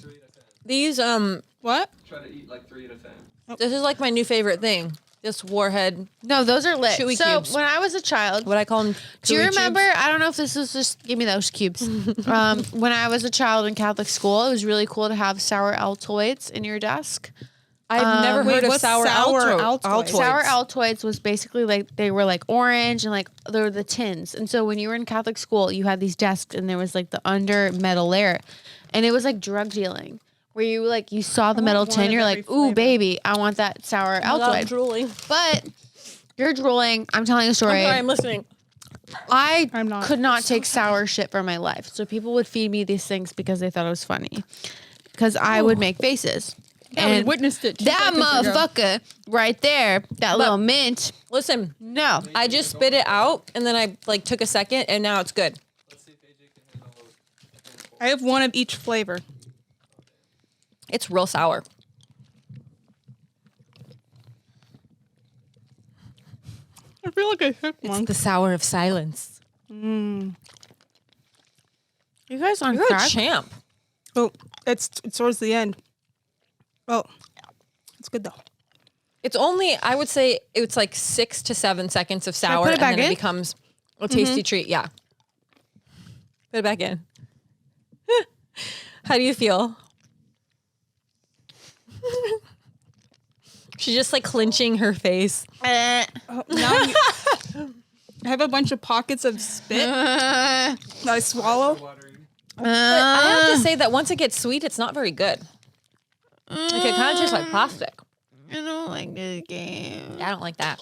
Speaker 1: These
Speaker 2: What?
Speaker 4: Try to eat like 3 at a time.
Speaker 1: this is like my new favorite thing. This Warhead,
Speaker 3: No, those are lit.
Speaker 1: Chewy
Speaker 3: so
Speaker 1: cubes.
Speaker 3: when I was a child,
Speaker 1: what I call them.
Speaker 3: do you remember? I don't know if this was just give me those cubes. When I was a child in Catholic school, it was really cool to have sour Altoids in your desk.
Speaker 1: I've never
Speaker 2: Wait,
Speaker 1: heard of
Speaker 2: what's
Speaker 1: sour
Speaker 2: sour
Speaker 1: Altoids.
Speaker 2: Altoids?
Speaker 3: Sour Altoids was basically like they were like orange and like they were the tins. And so when you were in Catholic school, you had these desks and there was like the under metal layer, and it was like drug dealing. Where you like you saw the metal
Speaker 2: want one
Speaker 3: tin,
Speaker 2: of
Speaker 3: you're
Speaker 2: every
Speaker 3: like, ooh,
Speaker 2: flavor.
Speaker 3: baby, I want that sour
Speaker 1: I love
Speaker 3: Altoid.
Speaker 1: drooling.
Speaker 3: But you're drooling. I'm telling a story.
Speaker 1: I'm sorry, I'm listening.
Speaker 2: I'm not.
Speaker 3: Could not take sour shit for my life. So people would feed me these things because they thought it was funny. Because I would make faces.
Speaker 2: Yeah, we witnessed it 2
Speaker 3: That
Speaker 2: seconds ago.
Speaker 3: motherfucker right there, that little mint.
Speaker 1: Listen,
Speaker 3: No.
Speaker 1: I just spit it out and then I like took a second and now it's good.
Speaker 4: Let's see if AJ can handle it.
Speaker 2: I have one of each flavor.
Speaker 1: It's real sour.
Speaker 2: I feel like I hit one.
Speaker 1: It's the sour of silence.
Speaker 3: You guys on
Speaker 1: You're a
Speaker 3: crack?
Speaker 1: champ.
Speaker 2: Oh, it's towards the end. Oh, it's good though.
Speaker 1: It's only, I would say, it's like 6 to 7 seconds of sour,
Speaker 3: put it
Speaker 1: and
Speaker 3: back
Speaker 1: then
Speaker 3: in?
Speaker 1: it becomes a tasty treat. Yeah. Put it back in. How do you feel? She's just like clenching her face.
Speaker 2: Oh, now I have a bunch of pockets of spit that I swallow.
Speaker 4: Watery.
Speaker 1: But I have to say that once it gets sweet, it's not very good. Like it kind of tastes like plastic.
Speaker 3: I don't like this game.
Speaker 1: Yeah, I don't like that.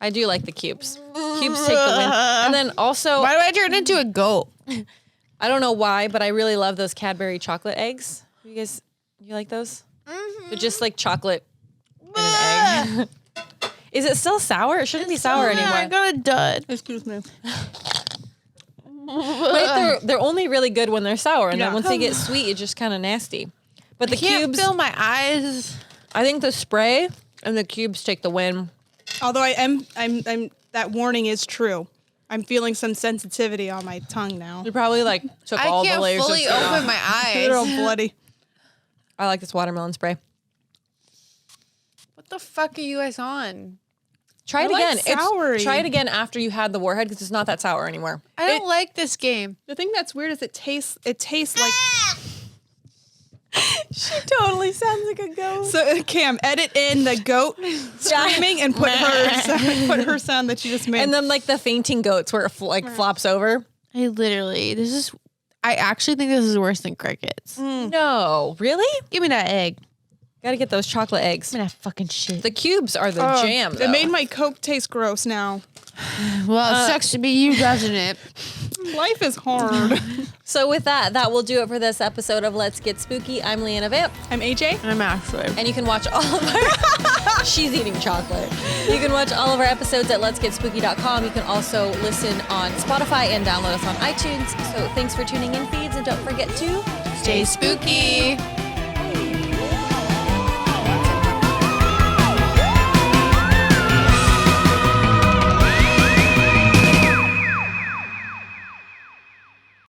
Speaker 1: I do like the cubes. Cubes take the win. And then also,
Speaker 3: Why do I turn into a goat?
Speaker 1: I don't know why, but I really love those Cadbury chocolate eggs. You like those? They're just like chocolate in an egg. Is it still sour? It shouldn't be sour
Speaker 3: I
Speaker 1: anymore.
Speaker 3: got a dud.
Speaker 2: Excuse me.
Speaker 1: But they're only really good when they're sour, and
Speaker 2: Yeah.
Speaker 1: then once they get sweet, it's just kind of nasty. But the
Speaker 3: Can't
Speaker 1: cubes,
Speaker 3: feel my eyes.
Speaker 1: I think the spray and the cubes take the win.
Speaker 2: Although I'm that warning is true. I'm feeling some sensitivity on my tongue now.
Speaker 1: You probably like took
Speaker 3: I
Speaker 1: all the
Speaker 3: can't
Speaker 1: layers
Speaker 3: fully
Speaker 1: of skin
Speaker 3: open
Speaker 1: off.
Speaker 3: my
Speaker 2: They're all
Speaker 3: eyes.
Speaker 2: bloody.
Speaker 1: I like this watermelon spray.
Speaker 3: What the fuck are you guys on?
Speaker 1: Try it
Speaker 2: I like
Speaker 1: again.
Speaker 2: soury.
Speaker 1: Try it again after you had the warhead because it's not that sour anymore.
Speaker 3: I don't like this game.
Speaker 2: The thing that's weird is it tastes like.
Speaker 1: She totally sounds like a ghost.
Speaker 2: So Cam, edit in the goat screaming and put her sound that you just made.
Speaker 1: And then like the fainting goats where it flops over.
Speaker 3: I actually think this is worse than crickets.
Speaker 1: No, really?
Speaker 3: Give me that egg.
Speaker 1: Got to get those chocolate eggs.
Speaker 3: Give me that fucking shit.
Speaker 1: The cubes are the jam.
Speaker 2: It
Speaker 1: Though.
Speaker 2: made my Coke taste gross now.
Speaker 3: Well, it sucks to be you, doesn't it?
Speaker 2: Life is hard.
Speaker 1: So with that will do it for this episode of Let's Get Spooky. I'm Leanna Vamp,
Speaker 2: I'm AJ.
Speaker 3: I'm actually.
Speaker 1: and you can watch all of our... She's eating chocolate. You can watch all of our episodes at letsgetspooky.com. You can also listen on Spotify and download us on iTunes. So thanks for tuning in, Feeds, and don't forget to...
Speaker 3: Stay spooky.